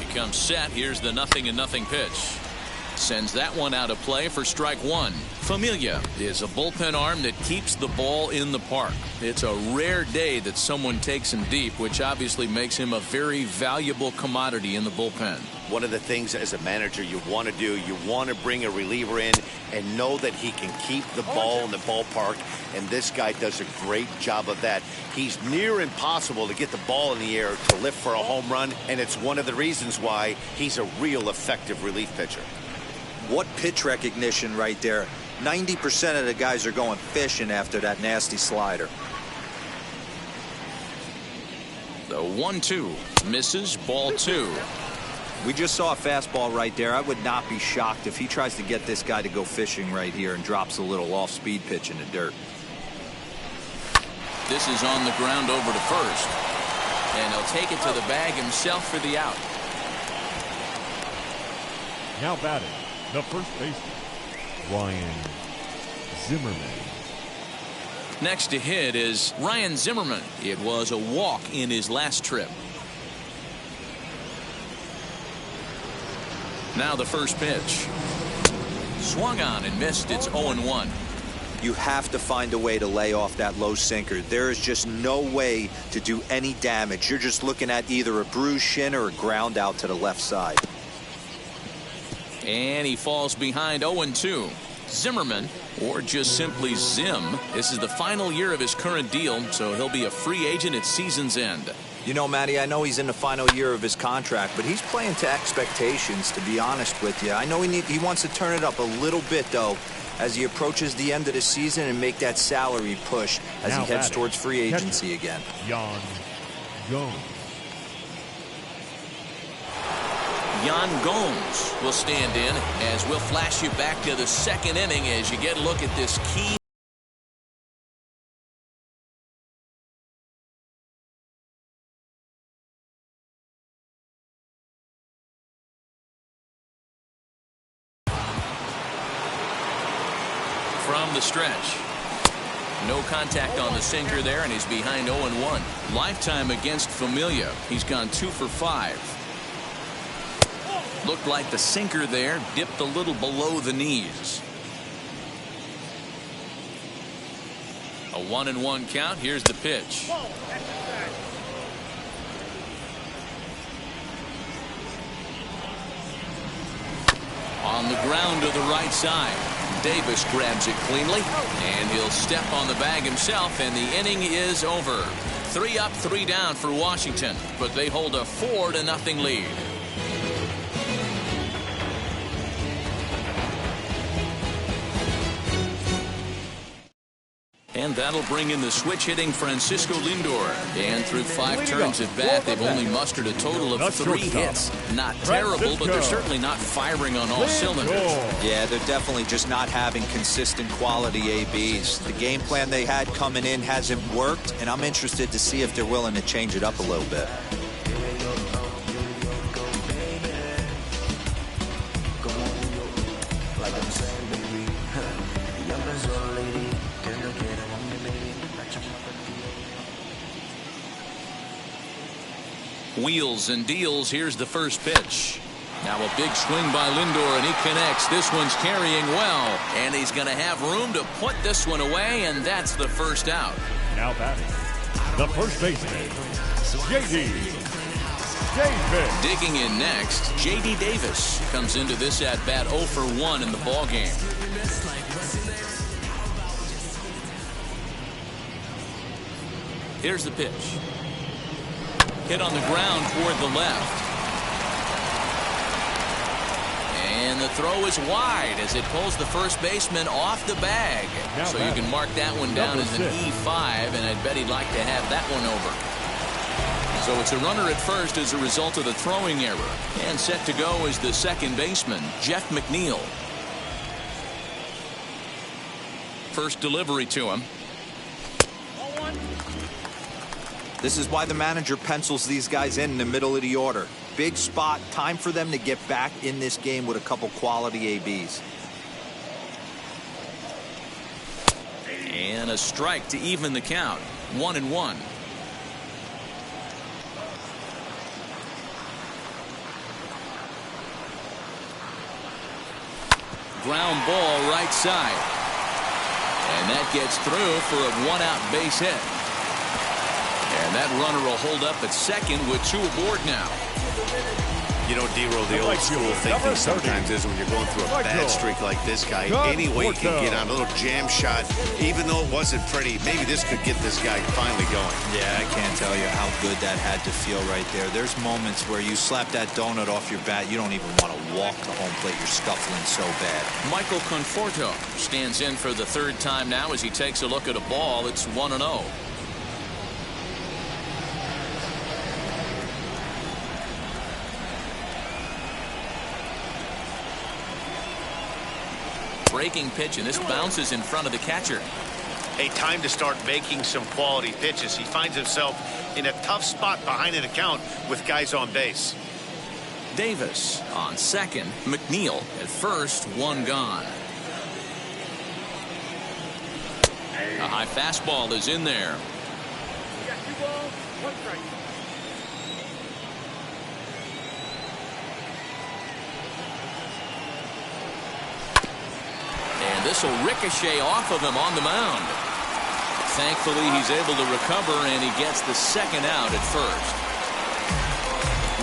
Becomes set. Here's the 0-0 pitch. Sends that one out of play for strike 1. Familia is a bullpen arm that keeps the ball in the park. It's a rare day that someone takes him deep, which obviously makes him a very valuable commodity in the bullpen. One of the things as a manager you want to do, you want to bring a reliever in and know that he can keep the ball in the ballpark, and this guy does a great job of that. He's near impossible to get the ball in the air to lift for a home run, and it's one of the reasons why he's a real effective relief pitcher. What pitch recognition right there. 90% of the guys are going fishing after that nasty slider. The 1-2 misses, ball 2. We just saw a fastball right there. I would not be shocked if he tries to get this guy to go fishing right here and drops a little off-speed pitch in the dirt. This is on the ground over to first, and he'll take it to the bag himself for the out. Now batting, the first baseman, Ryan Zimmerman. Next to hit is Ryan Zimmerman. It was a walk in his last trip. Now the first pitch. Swung on and missed. It's 0-1. You have to find a way to lay off that low sinker. There is just no way to do any damage. You're just looking at either a bruised shin or a ground out to the left side. And he falls behind 0-2. Zimmerman, or just simply Zim, this is the final year of his current deal, so he'll be a free agent at season's end. You know, Matty, I know he's in the final year of his contract, but he's playing to expectations, to be honest with you. I know he wants to turn it up a little bit, though, as he approaches the end of the season and make that salary push as he heads towards free agency again. Yan Gomes. Yan Gomes will stand in as we'll flash you back to the second inning as you get a look at this key. From the stretch. No contact on the sinker there, and he's behind 0-1. Lifetime against Familia. He's gone 2 for 5. Looked like the sinker there dipped a little below the knees. A 1-1 count. Here's the pitch. On the ground to the right side. Davis grabs it cleanly, and he'll step on the bag himself, and the inning is over. 3 up, 3 down for Washington, but they hold a 4-0 lead. And And that'll bring in the switch hitting Francisco Lindor. And through 5 turns at bat, they've only mustered a total of 3 hits. Not terrible, but they're certainly not firing on all cylinders. Yeah, they're definitely just not having consistent quality ABs. The game plan they had coming in hasn't worked, and I'm interested to see if they're willing to change it up a little bit. Wheels and deals. Here's the first pitch. Now a big swing by Lindor, and he connects. This one's carrying well, and he's going to have room to put this one away, and that's the first out. Now batting, the first baseman, J.D. Davis. Digging in next, J.D. Davis comes into this at-bat 0 for 1 in the ballgame. Here's the pitch. Hit on the ground toward the left. And the throw is wide as it pulls the first baseman off the bag. So you can mark that one down as an E5, and I'd bet he'd like to have that one over. So it's a runner at first as a result of the throwing error. And set to go is the second baseman, Jeff McNeil. First delivery to him. This is why the manager pencils these guys in the middle of the order. Big spot, time for them to get back in this game with a couple quality ABs. And a strike to even the count. 1-1. Ground ball right side. And that gets through for a 1-out base hit. And that runner will hold up at second with 2 aboard now. You know, D-Roll, the old school thinking sometimes is when you're going through a bad streak like this guy, any way you can get on a little jam shot, even though it wasn't pretty, maybe this could get this guy finally going. Yeah, I can't tell you how good that had to feel right there. There's moments where you slap that donut off your bat, you don't even want to walk to home plate. You're scuffling so bad. Michael Conforto stands in for the 3rd time now as he takes a look at a ball. It's 1-0. Breaking pitch, and this bounces in front of the catcher. Hey, time to start making some quality pitches. He finds himself in a tough spot behind an account with guys on base. Davis on second. McNeil at first. 1 gone. A high fastball is in there. You got 2 balls, 1 strike. And this will ricochet off of him on the mound. Thankfully, he's able to recover, and he gets the 2nd out at first.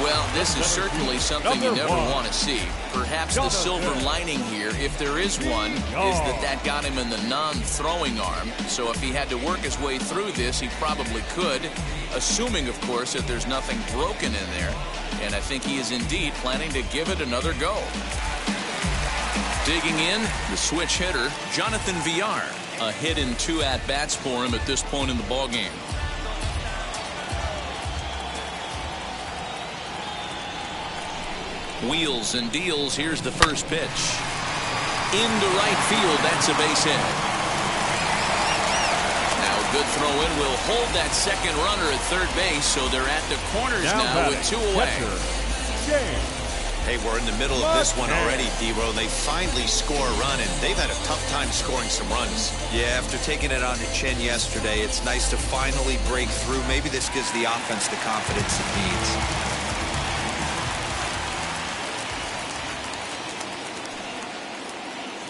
Well, this is certainly something you never want to see. Perhaps the silver lining here, if there is one, is that got him in the non-throwing arm. So if he had to work his way through this, he probably could, assuming, of course, that there's nothing broken in there. And I think he is indeed planning to give it another go. Digging in, the switch hitter, Jonathan Villar. A hit in 2 at-bats for him at this point in the ballgame. Wheels and deals. Here's the first pitch. Into right field. That's a base hit. Now a good throw in will hold that second runner at third base, so they're at the corners now with 2 away. Hey, we're in the middle of this one already, D-Roll. They finally score a run, and they've had a tough time scoring some runs. Yeah, after taking it on the chin yesterday, it's nice to finally break through. Maybe this gives the offense the confidence it needs.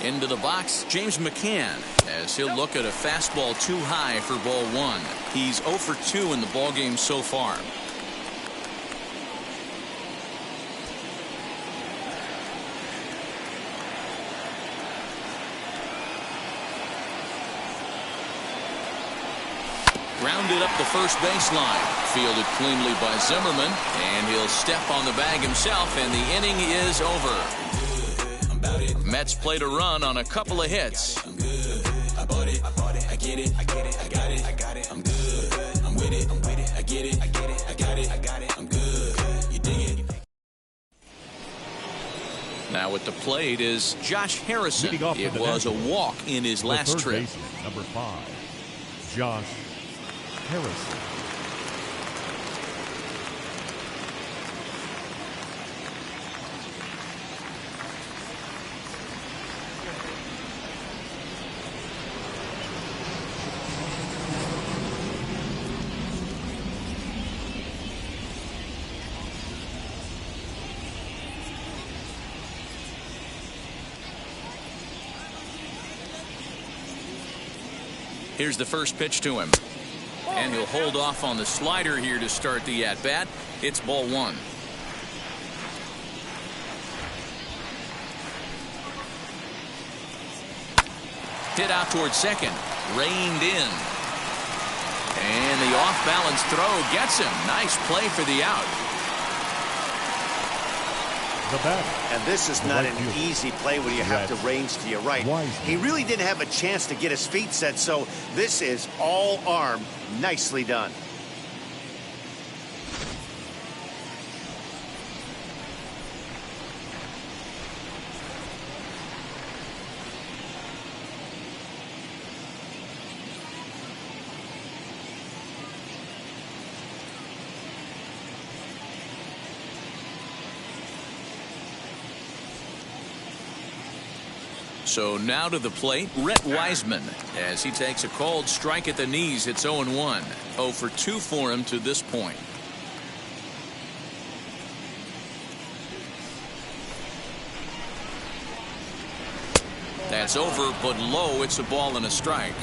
Into the box, James McCann, as he'll look at a fastball too high for ball 1. He's 0 for 2 in the ballgame so far. Grounded up the first baseline. Fielded cleanly by Zimmerman, and he'll step on the bag himself, and the inning is over. Mets played a run on a couple of hits. get it, I get it, I got it, I got it, I'm good, I'm with it, I get it, I get it, I got it, I got it, I'm good, you dig it. Now at the plate is Josh Harrison. It was a walk in his last trip. Baseman, number 5, Josh Harrison. Here's the first pitch to him. And he'll hold off on the slider here to start the at-bat. It's ball 1. Hit out towards second. Reined in. And the off-balance throw gets him. Nice play for the out. The batter. And this is not an easy play when you have to range to your right. He really didn't have a chance to get his feet set, so this is all arm. Nicely done. So now to the plate, Rhett Wiseman, as he takes a called strike at the knees. It's 0-1. 0 for 2 for him to this point. That's over, but low. It's a ball and a strike.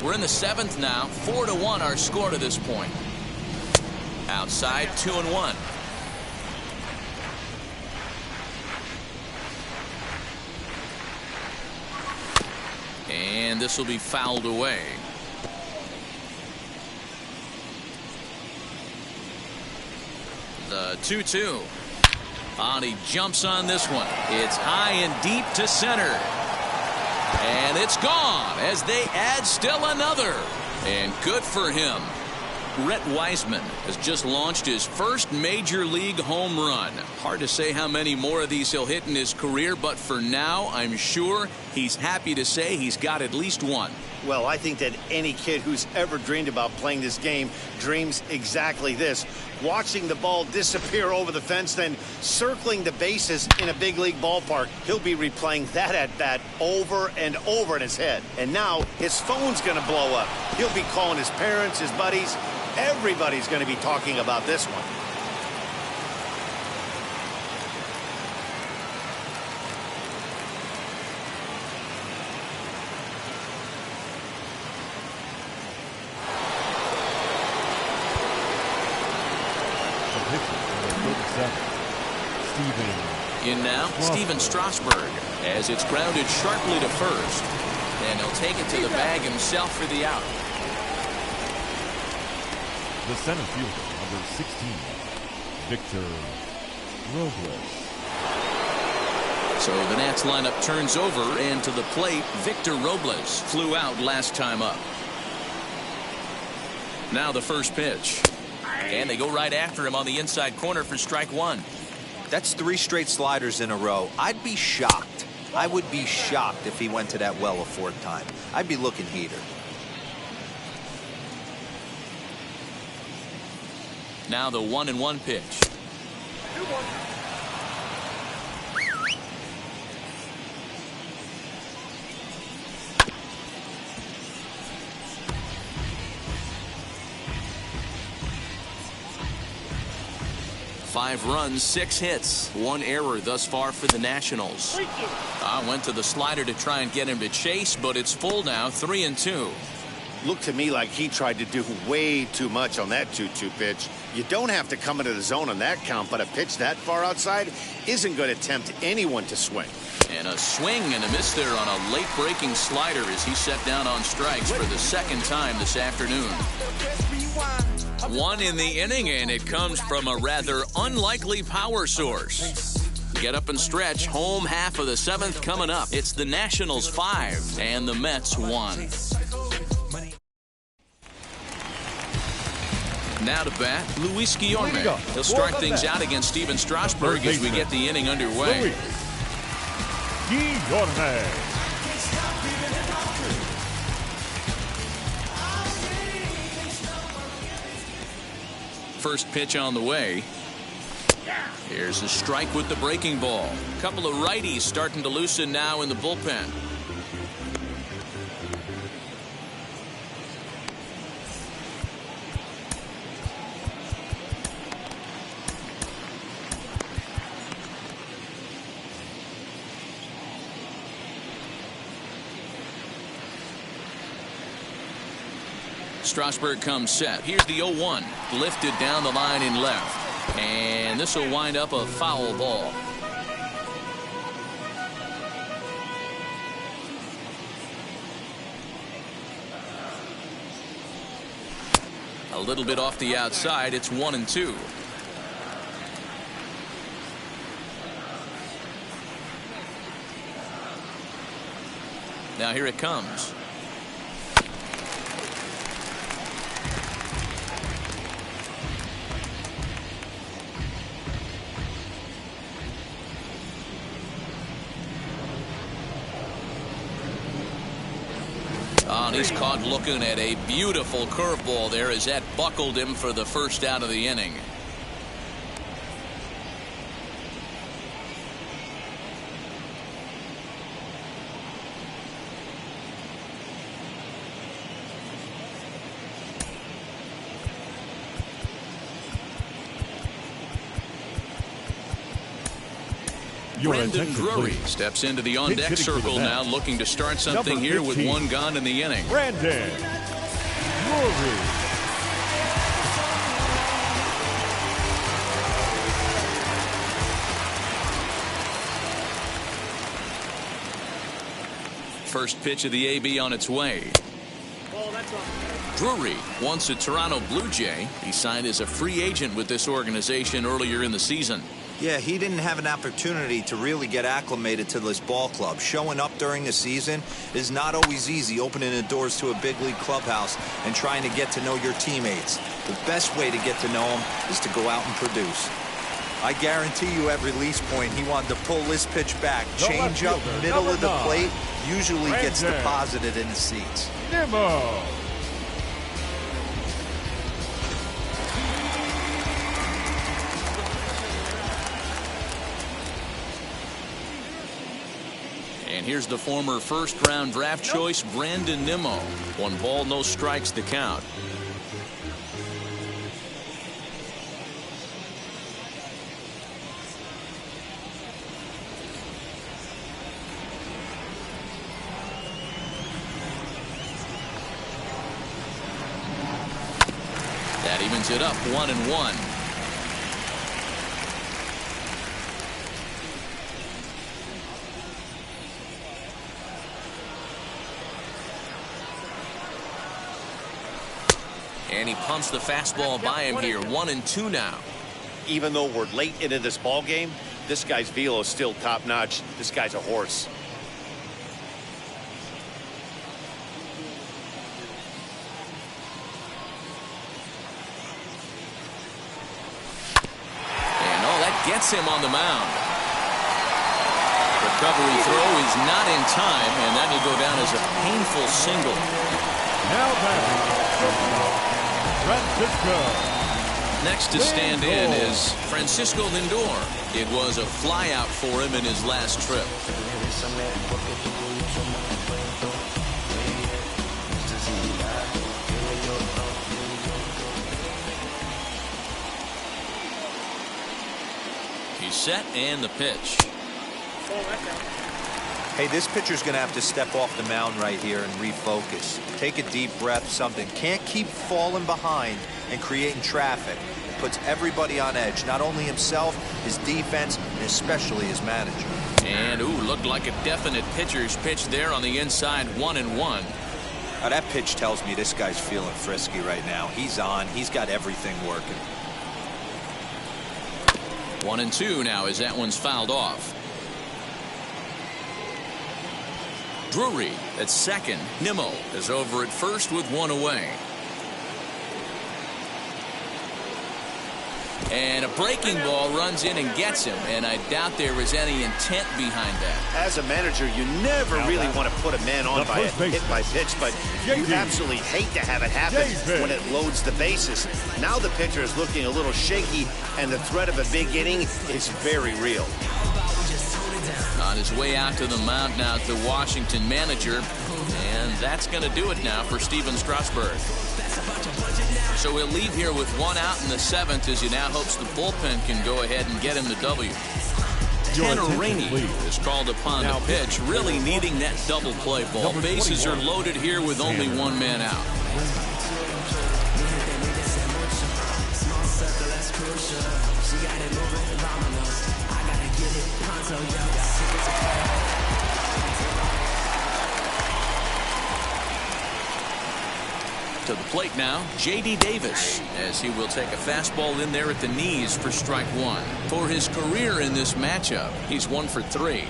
We're in the 7th now. 4-1 our score to this point. Outside, 2-1. And this will be fouled away. The 2-2. And he jumps on this one. It's high and deep to center. And it's gone as they add still another. And good for him. Rhett Wiseman has just launched his first major league home run. Hard to say how many more of these he'll hit in his career, but for now, I'm sure he's happy to say he's got at least one. Well, I think that any kid who's ever dreamed about playing this game dreams exactly this. Watching the ball disappear over the fence, then circling the bases in a big league ballpark. He'll be replaying that at bat over and over in his head. And now his phone's going to blow up. He'll be calling his parents, his buddies. Everybody's going to be talking about this one. In now, Steven Strasburg, as it's grounded sharply to first. And he'll take it to the bag himself for the out. The center fielder, number 16, Victor Robles. So the Nats lineup turns over, and to the plate, Victor Robles flew out last time up. Now the first pitch. And they go right after him on the inside corner for strike 1. That's 3 straight sliders in a row. I'd be shocked. I would be shocked if he went to that well a 4th time. I'd be looking heater. Now the 1-1 pitch. 5 runs, 6 hits, 1 error thus far for the Nationals. Went to the slider to try and get him to chase, but it's full now, 3-2. Looked to me like he tried to do way too much on that 2-2 pitch. You don't have to come into the zone on that count, but a pitch that far outside isn't going to tempt anyone to swing. And a swing and a miss there on a late-breaking slider as he set down on strikes for the 2nd time this afternoon. 1 in the inning, and it comes from a rather unlikely power source. Get up and stretch. Home half of the 7th coming up. It's the Nationals 5 and the Mets 1. Now to bat, Luis Guillorme. He'll start things out against Steven Strasburg as we get the inning underway. Guillorme. First pitch on the way. Here's a strike with the breaking ball. A couple of righties starting to loosen now in the bullpen. Strasburg comes set. Here's the 0-1. Lifted down the line in left. And this will wind up a foul ball. A little bit off the outside. It's 1-2. Now here it comes. He's caught looking at a beautiful curveball there as that buckled him for the first out of the inning. Brendan Drury steps into the on-deck circle now, looking to start something here with one gone in the inning. Brendan Drury. First pitch of the AB on its way. Drury, once a Toronto Blue Jay, he signed as a free agent with this organization earlier in the season. Yeah, he didn't have an opportunity to really get acclimated to this ball club. Showing up during the season is not always easy, opening the doors to a big league clubhouse and trying to get to know your teammates. The best way to get to know them is to go out and produce. I guarantee you at release point, he wanted to pull this pitch back. Change up middle of the plate usually gets deposited in the seats. Nimmo. And here's the former first-round draft choice, Brandon Nimmo. 1 ball, no strikes to count. That evens it up, 1-1. And he pumps the fastball by him here. 1-2 now. Even though we're late into this ball game, this guy's velo is still top notch. This guy's a horse. And that gets him on the mound. Recovery throw is not in time, and that will go down as a painful single. Now back. Francisco. Next to stand in is Francisco Lindor. It was a flyout for him in his last trip. He's set and the pitch. Hey, this pitcher's going to have to step off the mound right here and refocus. Take a deep breath, something. Can't keep falling behind and creating traffic. It puts everybody on edge, not only himself, his defense, and especially his manager. And, looked like a definite pitcher's pitch there on the inside, 1-1. Now, that pitch tells me this guy's feeling frisky right now. He's on. He's got everything working. 1-2 now as that one's fouled off. Drury at second. Nimmo is over at first with one away. And a breaking ball runs in and gets him, and I doubt there was any intent behind that. As a manager, you never really want to put a man on by a hit by pitch, but you absolutely hate to have it happen when it loads the bases. Now the pitcher is looking a little shaky, and the threat of a big inning is very real. On his way out to the mound now, the Washington manager, and that's going to do it now for Steven Strasburg. So he'll leave here with 1 out in the 7th as he now hopes the bullpen can go ahead and get him the W. Tanner Rainey is called upon to pitch, really needing that double play ball. Bases are loaded here with only 1 man out. To the plate now, J.D. Davis, as he will take a fastball in there at the knees for strike 1. For his career in this matchup, he's 1 for 3.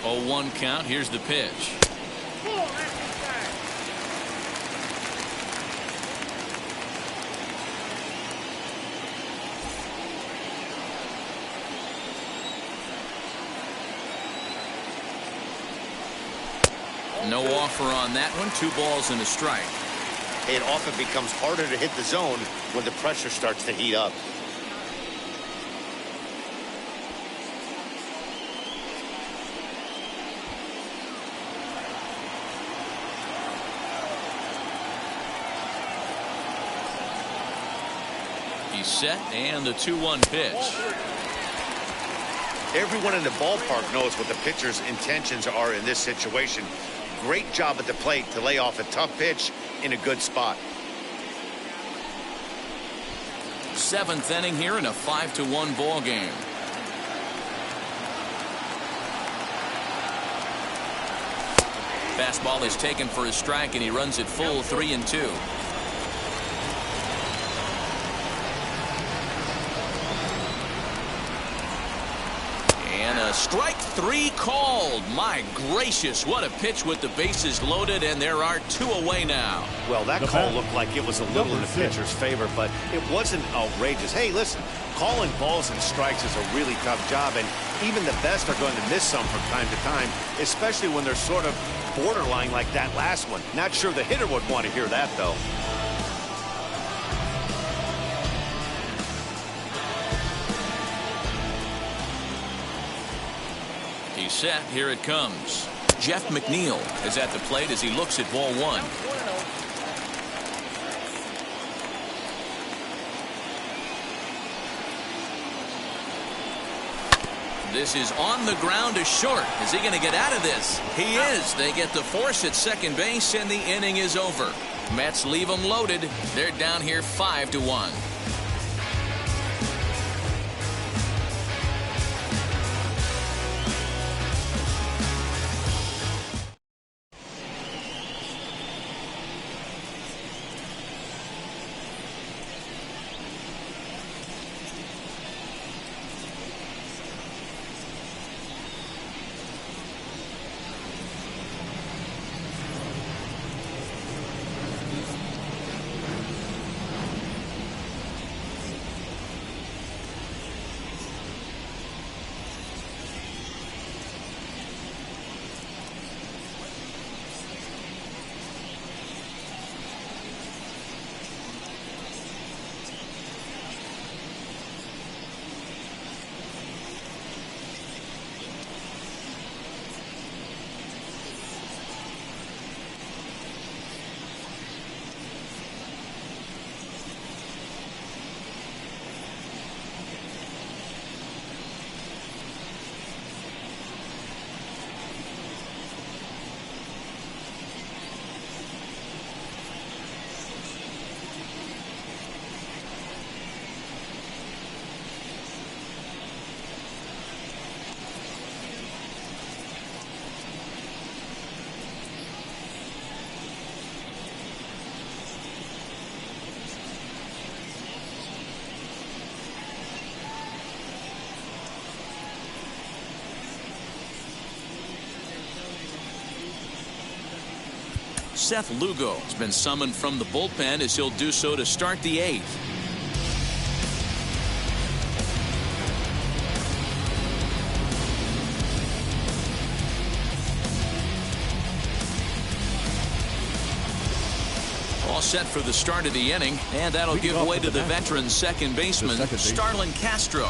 Oh, 1 count. Here's the pitch. No offer on that one. 2 balls and a strike. It often becomes harder to hit the zone when the pressure starts to heat up. He's set, and the 2-1 pitch. Everyone in the ballpark knows what the pitcher's intentions are in this situation. Great job at the plate to lay off a tough pitch in a good spot. 7th inning here in a 5-1 ball game. Fastball is taken for a strike, and he runs it full 3-2. Strike 3 called. My gracious, what a pitch with the bases loaded, and there are 2 away now. Well, that call looked like it was a little in the pitcher's favor, but it wasn't outrageous. Hey, listen, calling balls and strikes is a really tough job, and even the best are going to miss some from time to time, especially when they're sort of borderline like that last one. Not sure the hitter would want to hear that, though. He's set. Here it comes. Jeff McNeil is at the plate as he looks at ball 1. This is on the ground to short. Is he going to get out of this? He is. They get the force at second base, and the inning is over. Mets leave them loaded. They're down here 5-1. Seth Lugo has been summoned from the bullpen as he'll do so to start the 8th. All set for the start of the inning, and that'll give way to the veteran second baseman, Starlin Castro.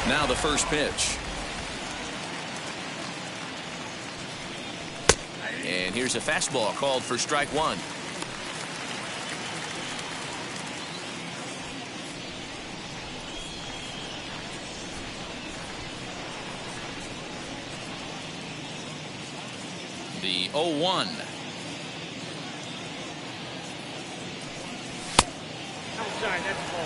Now the first pitch. And here's a fastball called for strike 1. The 0-1. Outside, that's a ball.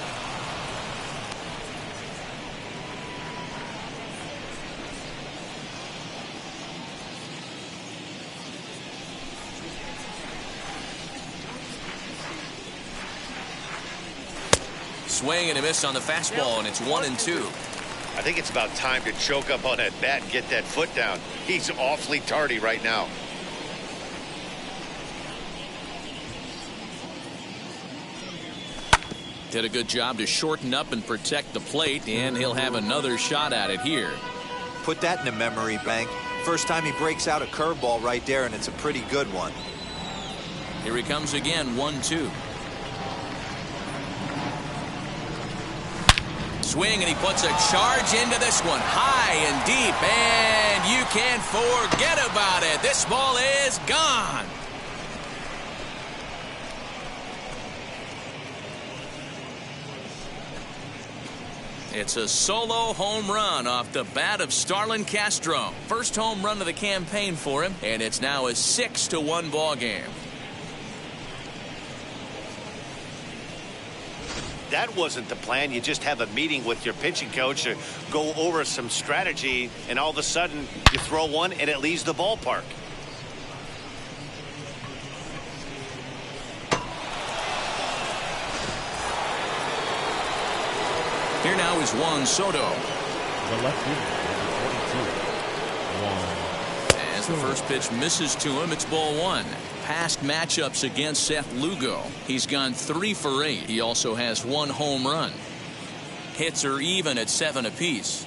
Swing and a miss on the fastball, and it's 1-2. I think it's about time to choke up on that bat and get that foot down. He's awfully tardy right now. Did a good job to shorten up and protect the plate, and he'll have another shot at it here. Put that in the memory bank. First time he breaks out a curveball right there, and it's a pretty good one. Here he comes again, 1-2. Swing, and he puts a charge into this one, high and deep, and you can't forget about it. This ball is gone. It's a solo home run off the bat of Starlin Castro. First home run of the campaign for him, and it's now a 6-1 ball game. That wasn't the plan. You just have a meeting with your pitching coach to go over some strategy, and all of a sudden you throw one and it leaves the ballpark. Here now is Juan Soto. The left fielder, number 22. As the first pitch misses to him, it's ball 1. Past matchups against Seth Lugo, he's gone 3 for 8. He also has 1 home run. Hits are even at 7 apiece.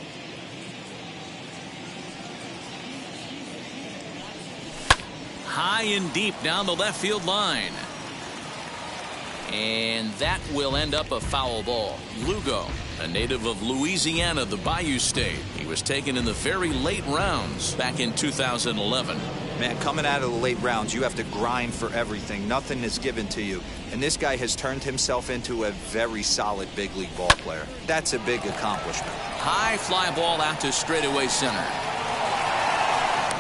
High and deep down the left field line. And that will end up a foul ball. Lugo, a native of Louisiana, the Bayou State. He was taken in the very late rounds back in 2011. Man, coming out of the late rounds, you have to grind for everything. Nothing is given to you. And this guy has turned himself into a very solid big league ball player. That's a big accomplishment. High fly ball out to straightaway center.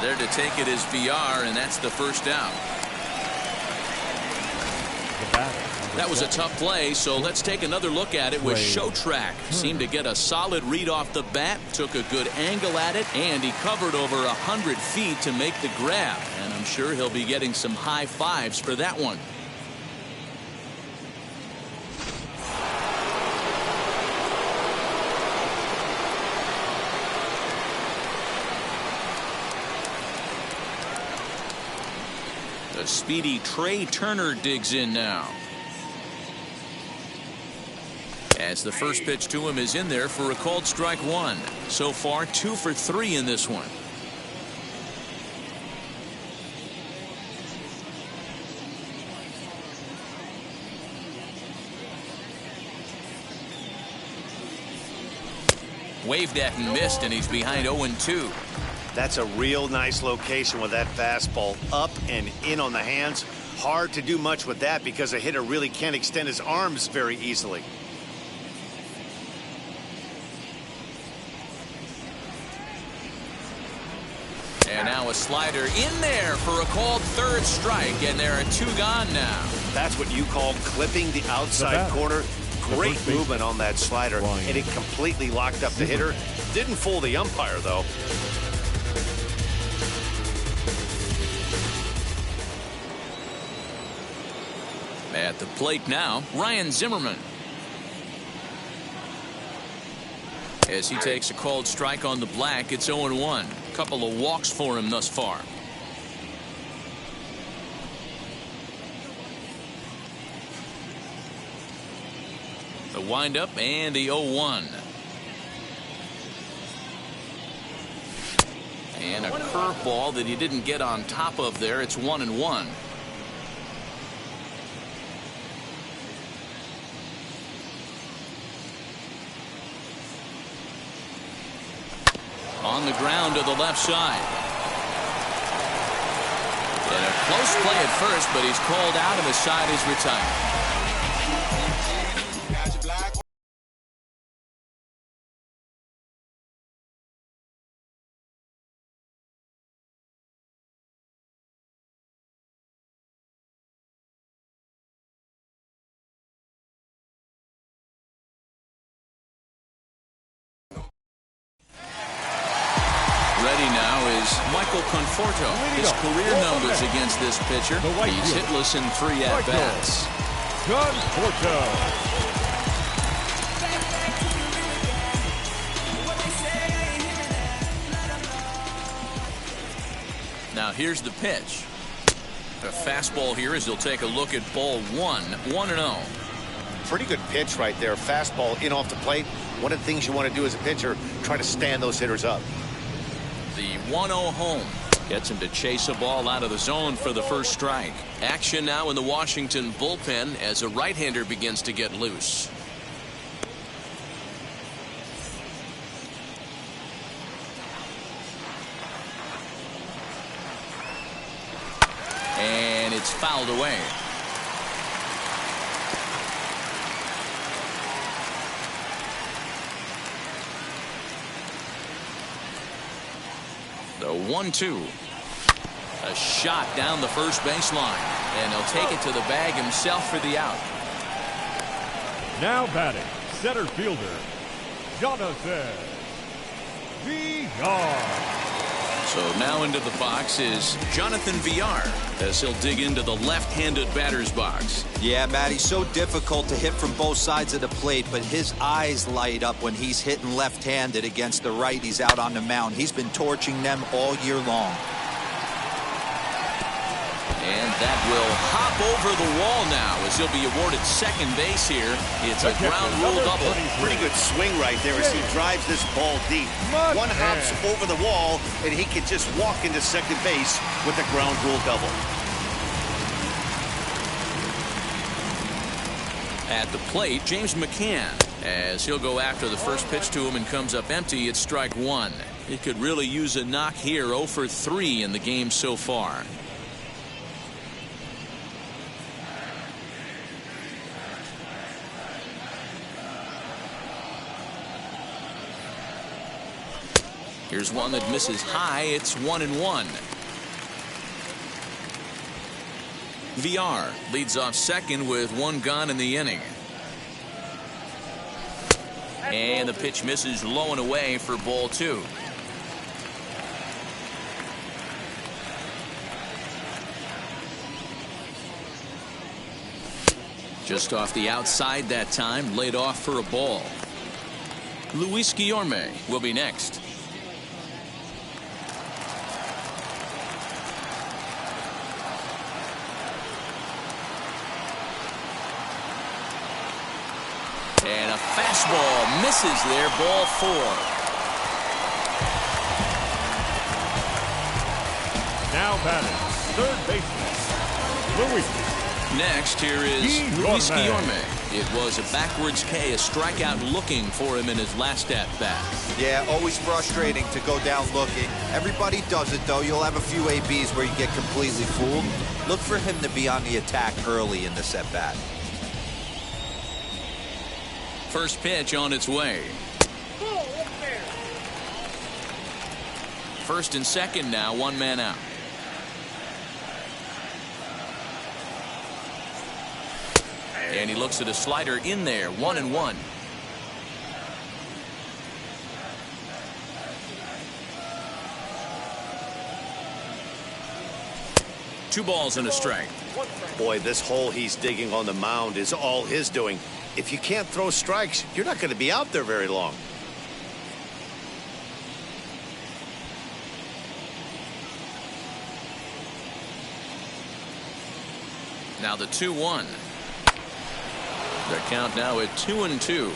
There to take it is VR, and that's the first out. That was a tough play, so let's take another look at it with Showtrack. Seemed to get a solid read off the bat, took a good angle at it, and he covered over 100 feet to make the grab. And I'm sure he'll be getting some high fives for that one. The speedy Trey Turner digs in now. As the first pitch to him is in there for a called strike 1. So far 2 for 3 in this one. Waved at and missed, and he's behind 0-2. That's a real nice location with that fastball up and in on the hands. Hard to do much with that because a hitter really can't extend his arms very easily. And now a slider in there for a called third strike, and there are 2 gone now. That's what you call clipping the outside corner. Great movement on that slider, and it completely locked up the hitter. Didn't fool the umpire, though. At the plate now, Ryan Zimmerman. As he takes a called strike on the black, it's 0-1. Couple of walks for him thus far. The windup and the 0-1. And a curveball that he didn't get on top of there. It's 1-1. On the ground to the left side. And a close play at first, but he's called out and the side is retired. Ready now is Michael Conforto. His career numbers against this pitcher. He's hitless in 3 at-bats. Conforto. Now here's the pitch. A fastball here as he'll take a look at ball 1. 1-0. Pretty good pitch right there. Fastball in off the plate. One of the things you want to do as a pitcher, try to stand those hitters up. The 1-0 home gets him to chase a ball out of the zone for the first strike. Action now in the Washington bullpen as a right-hander begins to get loose. And it's fouled away. The 1-2. A shot down the first baseline. And he'll take it to the bag himself for the out. Now batting, center fielder, Jonathan Villar. So now into the box is Jonathan Villar as he'll dig into the left-handed batter's box. Yeah, Matty, so difficult to hit from both sides of the plate, but his eyes light up when he's hitting left-handed against the righties out on the mound. He's been torching them all year long. And that will hop over the wall now as he'll be awarded second base here. It's a ground rule double. Pretty good swing right there as he drives this ball deep. One hops over the wall, and he can just walk into second base with a ground rule double. At the plate, James McCann, as he'll go after the first pitch to him and comes up empty. It's strike 1. He could really use a knock here. 0 for 3 in the game so far. Here's one that misses high. It's 1-1. Villar leads off second with 1 gone in the inning. And the pitch misses low and away for ball 2. Just off the outside that time, laid off for a ball. Luis Guillorme will be next. And a fastball misses there, ball 4. Now batting, third baseman, Luis. Next, here is Luis Guillorme. It was a backwards K, a strikeout looking for him in his last at-bat. Yeah, always frustrating to go down looking. Everybody does it, though. You'll have a few ABs where you get completely fooled. Look for him to be on the attack early in this at-bat. First pitch on its way. First and second now, 1 man out. And he looks at a slider in there, 1-1. Two balls and a strike. Boy, this hole he's digging on the mound is all his doing. If you can't throw strikes, you're not going to be out there very long. Now the 2-1. The count now at 2-2.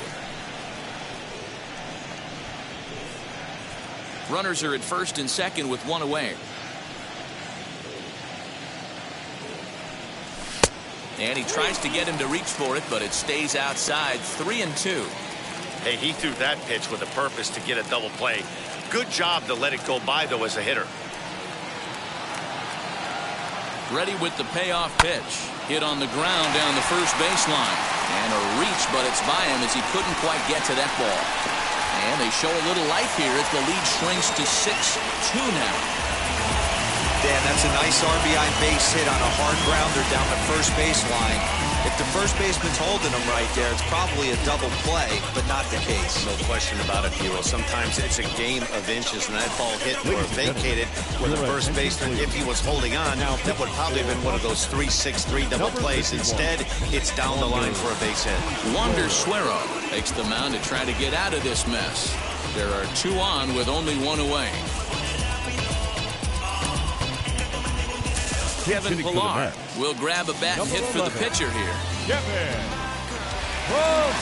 Runners are at first and second with one away. And he tries to get him to reach for it, but it stays outside. 3-2. Hey, he threw that pitch with a purpose to get a double play. Good job to let it go by, though, as a hitter. Ready with the payoff pitch. Hit on the ground down the first baseline. And a reach, but it's by him as he couldn't quite get to that ball. And they show a little life here as the lead shrinks to 6-2 now. Dan, that's a nice RBI base hit on a hard grounder down the first baseline. If the first baseman's holding him right there, it's probably a double play, but not the case. No question about it, Hero. Sometimes it's a game of inches, and that ball hit or vacated where the first baseman, if he was holding on, that would probably have been one of those 3-6-3 double plays. Instead, it's down the line for a base hit. Wander Suero takes the mound to try to get out of this mess. There are two on with only one away. Kevin Pillar will grab a bat and hit for the pitcher here. Kevin Pillar.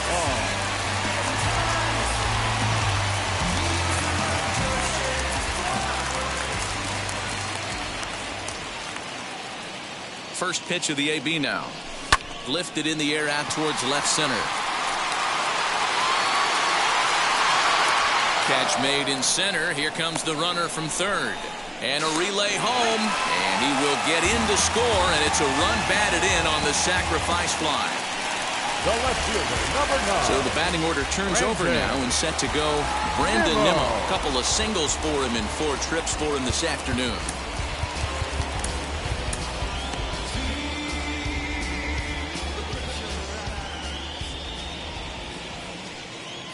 First pitch of the AB now. Lifted in the air out towards left center. Catch made in center. Here comes the runner from third. And a relay home, and he will get in to score, and it's a run batted in on the sacrifice fly. The left fielder, number 9. So the batting order turns over now and set to go Brandon Nimmo. A couple of singles for him and 4 trips for him this afternoon.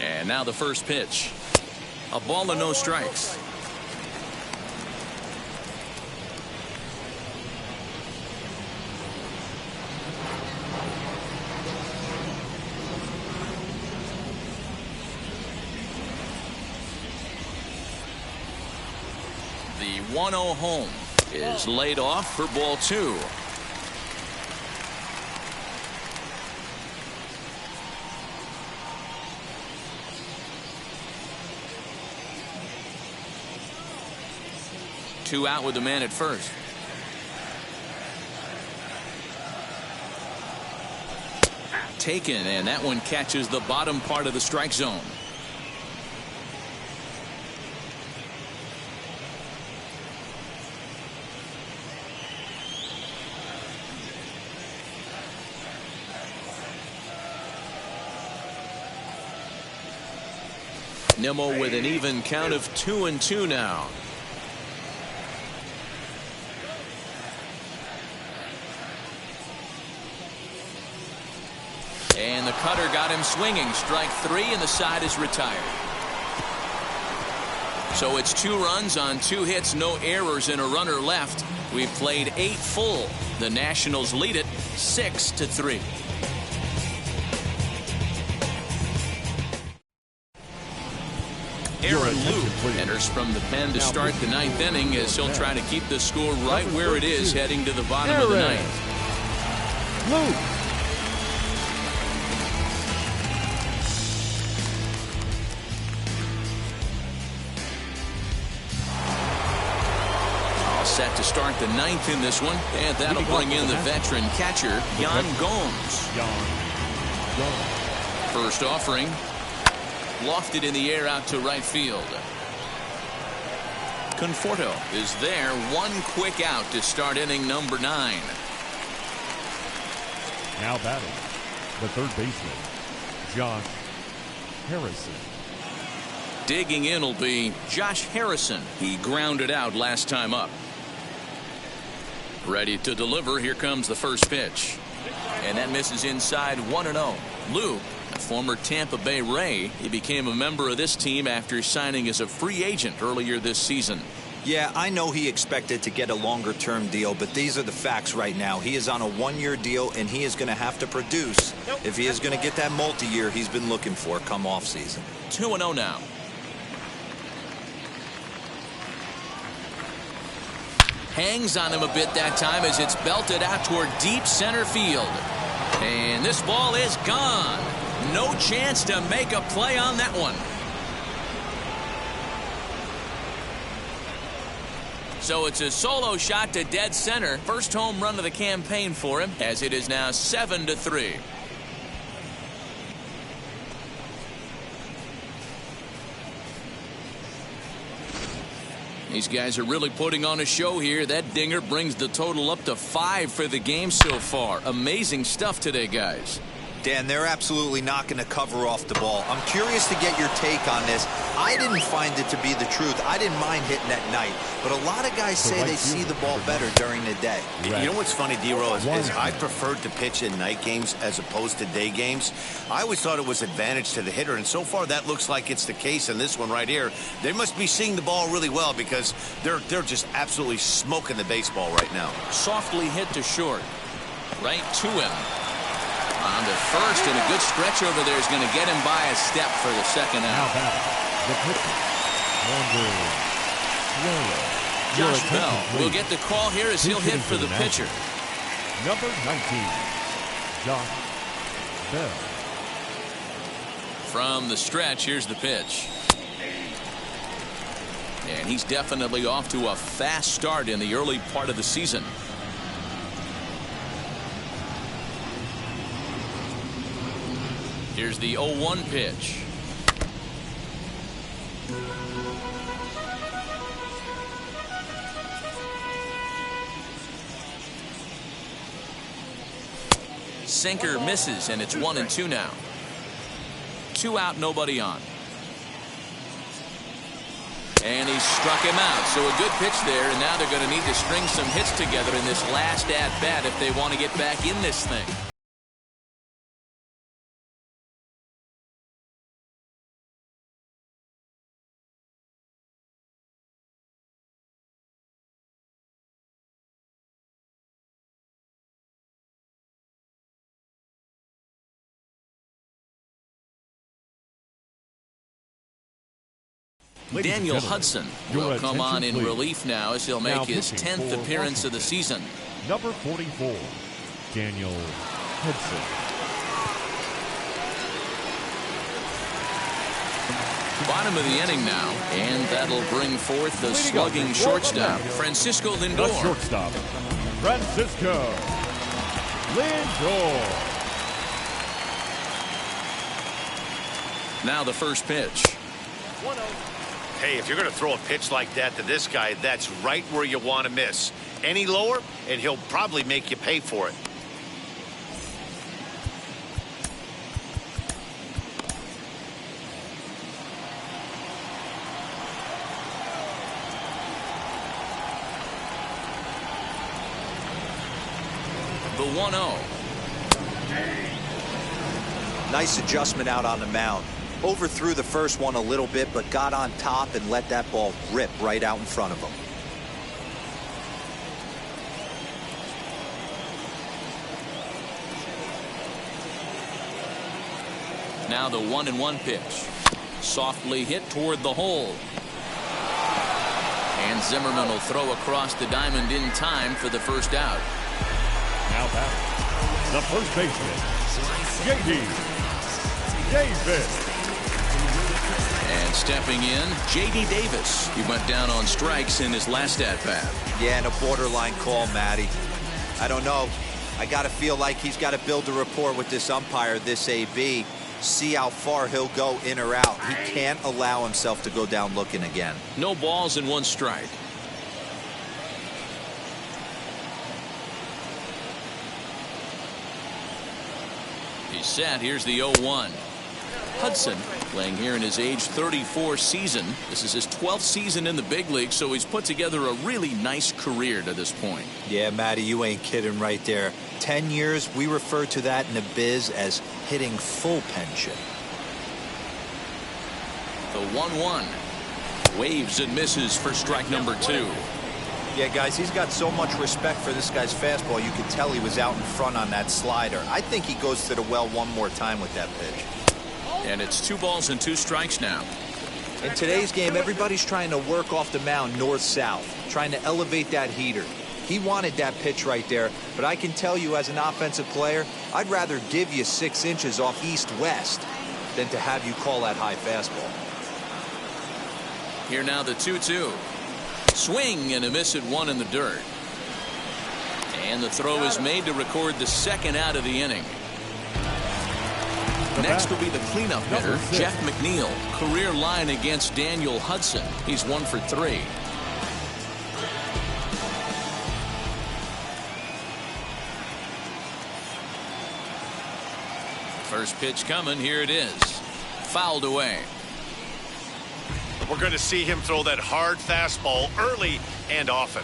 And now the first pitch. A ball and no strikes. The 1-0 home is laid off for ball 2. Two out with the man at first. Taken, and that one catches the bottom part of the strike zone. Nimmo with an even count of 2-2 now. And the cutter got him swinging. Strike 3, and the side is retired. So it's 2 runs on 2 hits, no errors, and a runner left. We've played 8 full. The Nationals lead it 6-3. Aaron Luke enters from the pen to start the 9th inning as he'll try to keep the score right where it is heading to the bottom of the 9th. Luke. All set to start the 9th in this one, and that'll bring in the veteran catcher, Yan Gomes. First offering. Lofted in the air out to right field. Conforto is there. One quick out to start inning number 9. Now batting, the third baseman, Josh Harrison. Digging in will be Josh Harrison. He grounded out last time up. Ready to deliver. Here comes the first pitch. And that misses inside 1-0. Lou, a former Tampa Bay Ray, he became a member of this team after signing as a free agent earlier this season. Yeah, I know he expected to get a longer-term deal, but these are the facts right now. He is on a 1-year deal, and he is going to have to produce if he is going to get that multi-year he's been looking for come off season. 2-0 now. Hangs on him a bit that time as it's belted out toward deep center field. And this ball is gone. No chance to make a play on that one. So it's a solo shot to dead center. First home run of the campaign for him, as it is now 7-3. These guys are really putting on a show here. That dinger brings the total up to 5 for the game so far. Amazing stuff today, guys. Dan, they're absolutely not going to cover off the ball. I'm curious to get your take on this. I didn't find it to be the truth. I didn't mind hitting at night. But a lot of guys say they see the ball better during the day. You know what's funny, D-Row, is I preferred to pitch in night games as opposed to day games. I always thought it was advantage to the hitter, and so far that looks like it's the case in this one right here. They must be seeing the ball really well because they're just absolutely smoking the baseball right now. Softly hit to short. Right to him. On to first, and a good stretch over there is going to get him by a step for the second out. The pitcher, Josh Bell will get the call here as he'll hit for the pitcher. Number 19, Josh Bell. From the stretch, here's the pitch. And he's definitely off to a fast start in the early part of the season. Here's the 0-1 pitch. Sinker misses, and it's 1-2 now. 2 out, nobody on. And he struck him out. So a good pitch there, and now they're going to need to string some hits together in this last at-bat if they want to get back in this thing. Daniel Hudson will come on in relief now as he'll make his 10th appearance of the season. Number 44, Daniel Hudson. Bottom of the inning now, and that'll bring forth the slugging shortstop, Francisco Lindor. The shortstop, Francisco Lindor. Now the first pitch. 1-0. Hey, if you're going to throw a pitch like that to this guy, that's right where you want to miss. Any lower, and he'll probably make you pay for it. The 1-0. Nice adjustment out on the mound. Overthrew the first one a little bit, but got on top and let that ball rip right out in front of him. Now the 1-1 pitch. Softly hit toward the hole. And Zimmerman will throw across the diamond in time for the first out. Now back, the first baseman, J.D. Davis. And stepping in, J.D. Davis. He went down on strikes in his last at-bat. Yeah, and a borderline call, Matty. I don't know. I got to feel like he's got to build a rapport with this umpire, this AB. See how far he'll go in or out. He can't allow himself to go down looking again. No balls and 1 strike. He's set. Here's the 0-1. Hudson playing here in his age 34 season. This is his 12th season in the big league, so he's put together a really nice career to this point. Yeah, Matty, you ain't kidding right there. 10 years, we refer to that in the biz as hitting full pension. The 1-1. Waves and misses for strike number 2. Yeah, guys, he's got so much respect for this guy's fastball. You could tell he was out in front on that slider. I think he goes to the well one more time with that pitch. And it's 2 balls and 2 strikes now. In today's game, everybody's trying to work off the mound north-south, trying to elevate that heater. He wanted that pitch right there, but I can tell you as an offensive player, I'd rather give you 6 inches off east-west than to have you call that high fastball. Here now the 2-2. Swing and a miss at 1 in the dirt. And the throw is made to record the second out of the inning. Next will be the cleanup hitter, Jeff McNeil. Career line against Daniel Hudson. He's 1 for 3. First pitch coming. Here it is. Fouled away. We're going to see him throw that hard fastball early and often.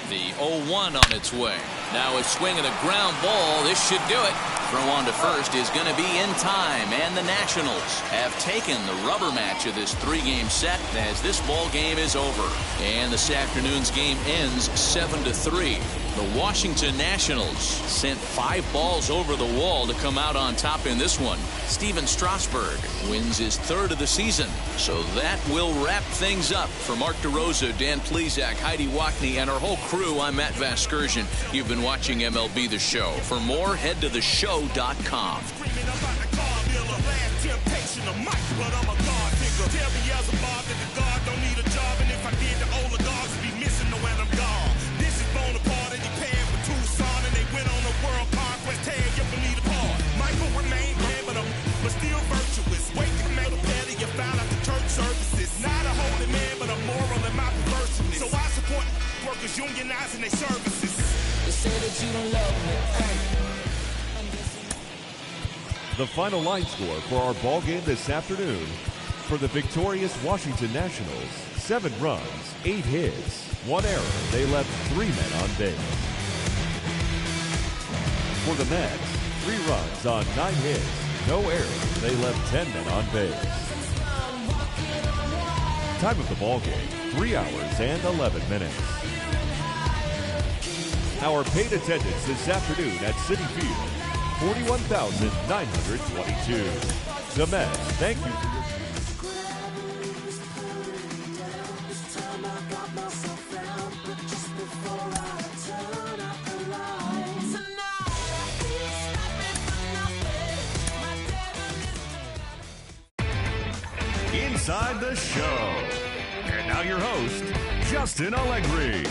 The 0-1 on its way. Now a swing and a ground ball. This should do it. Throw on to first is going to be in time, and the Nationals have taken the rubber match of this 3-game set as this ball game is over. And this afternoon's game ends 7-3. The Washington Nationals sent 5 balls over the wall to come out on top in this one. Steven Strasburg wins his 3rd of the season. So that will wrap things up. For Mark DeRosa, Dan Plesac, Heidi Wackney, and our whole crew, I'm Matt Vasgersian. You've been watching MLB The Show. For more, head to theshow.com. Unionizing their services. They say that you don't love me. The final line score for our ball game this afternoon: for the victorious Washington Nationals, 7 runs, 8 hits, 1 error. They left 3 men on base. For the Mets, 3 runs on 9 hits, no errors. They left 10 men on base. Time of the ball game, 3 hours and 11 minutes. Our paid attendance this afternoon at Citi Field, 41,922. The Mets, thank you for Inside the Show. And now your host, Justin Allegri.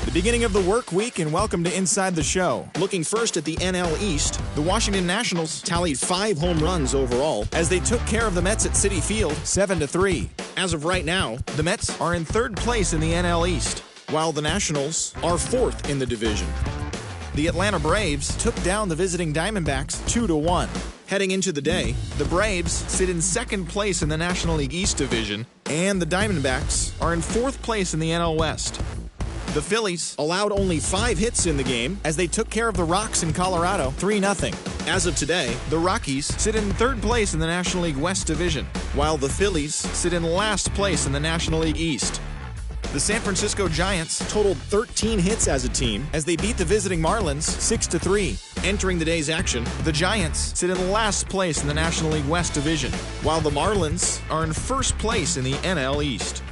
The beginning of the work week, and welcome to Inside the Show. Looking first at the NL East, the Washington Nationals tallied 5 home runs overall as they took care of the Mets at Citi Field 7-3. As of right now, the Mets are in 3rd place in the NL East, while the Nationals are 4th in the division. The Atlanta Braves took down the visiting Diamondbacks 2-1. Heading into the day, the Braves sit in 2nd place in the National League East division, and the Diamondbacks are in 4th place in the NL West. The Phillies allowed only 5 hits in the game as they took care of the Rocks in Colorado 3-0. As of today, the Rockies sit in 3rd place in the National League West division, while the Phillies sit in last place in the National League East. The San Francisco Giants totaled 13 hits as a team as they beat the visiting Marlins 6-3. Entering the day's action, the Giants sit in last place in the National League West division, while the Marlins are in 1st place in the NL East.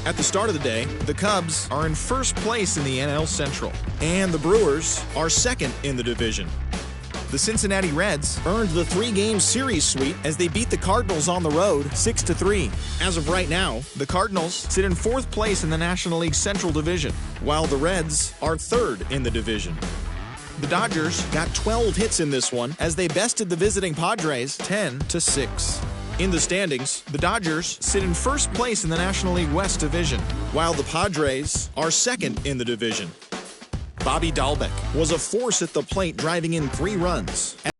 At the start of the day, the Cubs are in 1st place in the NL Central, and the Brewers are 2nd in the division. The Cincinnati Reds earned the 3-game series sweep as they beat the Cardinals on the road 6-3. As of right now, the Cardinals sit in 4th place in the National League Central Division, while the Reds are 3rd in the division. The Dodgers got 12 hits in this one as they bested the visiting Padres 10-6. In the standings, the Dodgers sit in 1st place in the National League West division, while the Padres are 2nd in the division. Bobby Dahlbeck was a force at the plate, driving in 3 runs.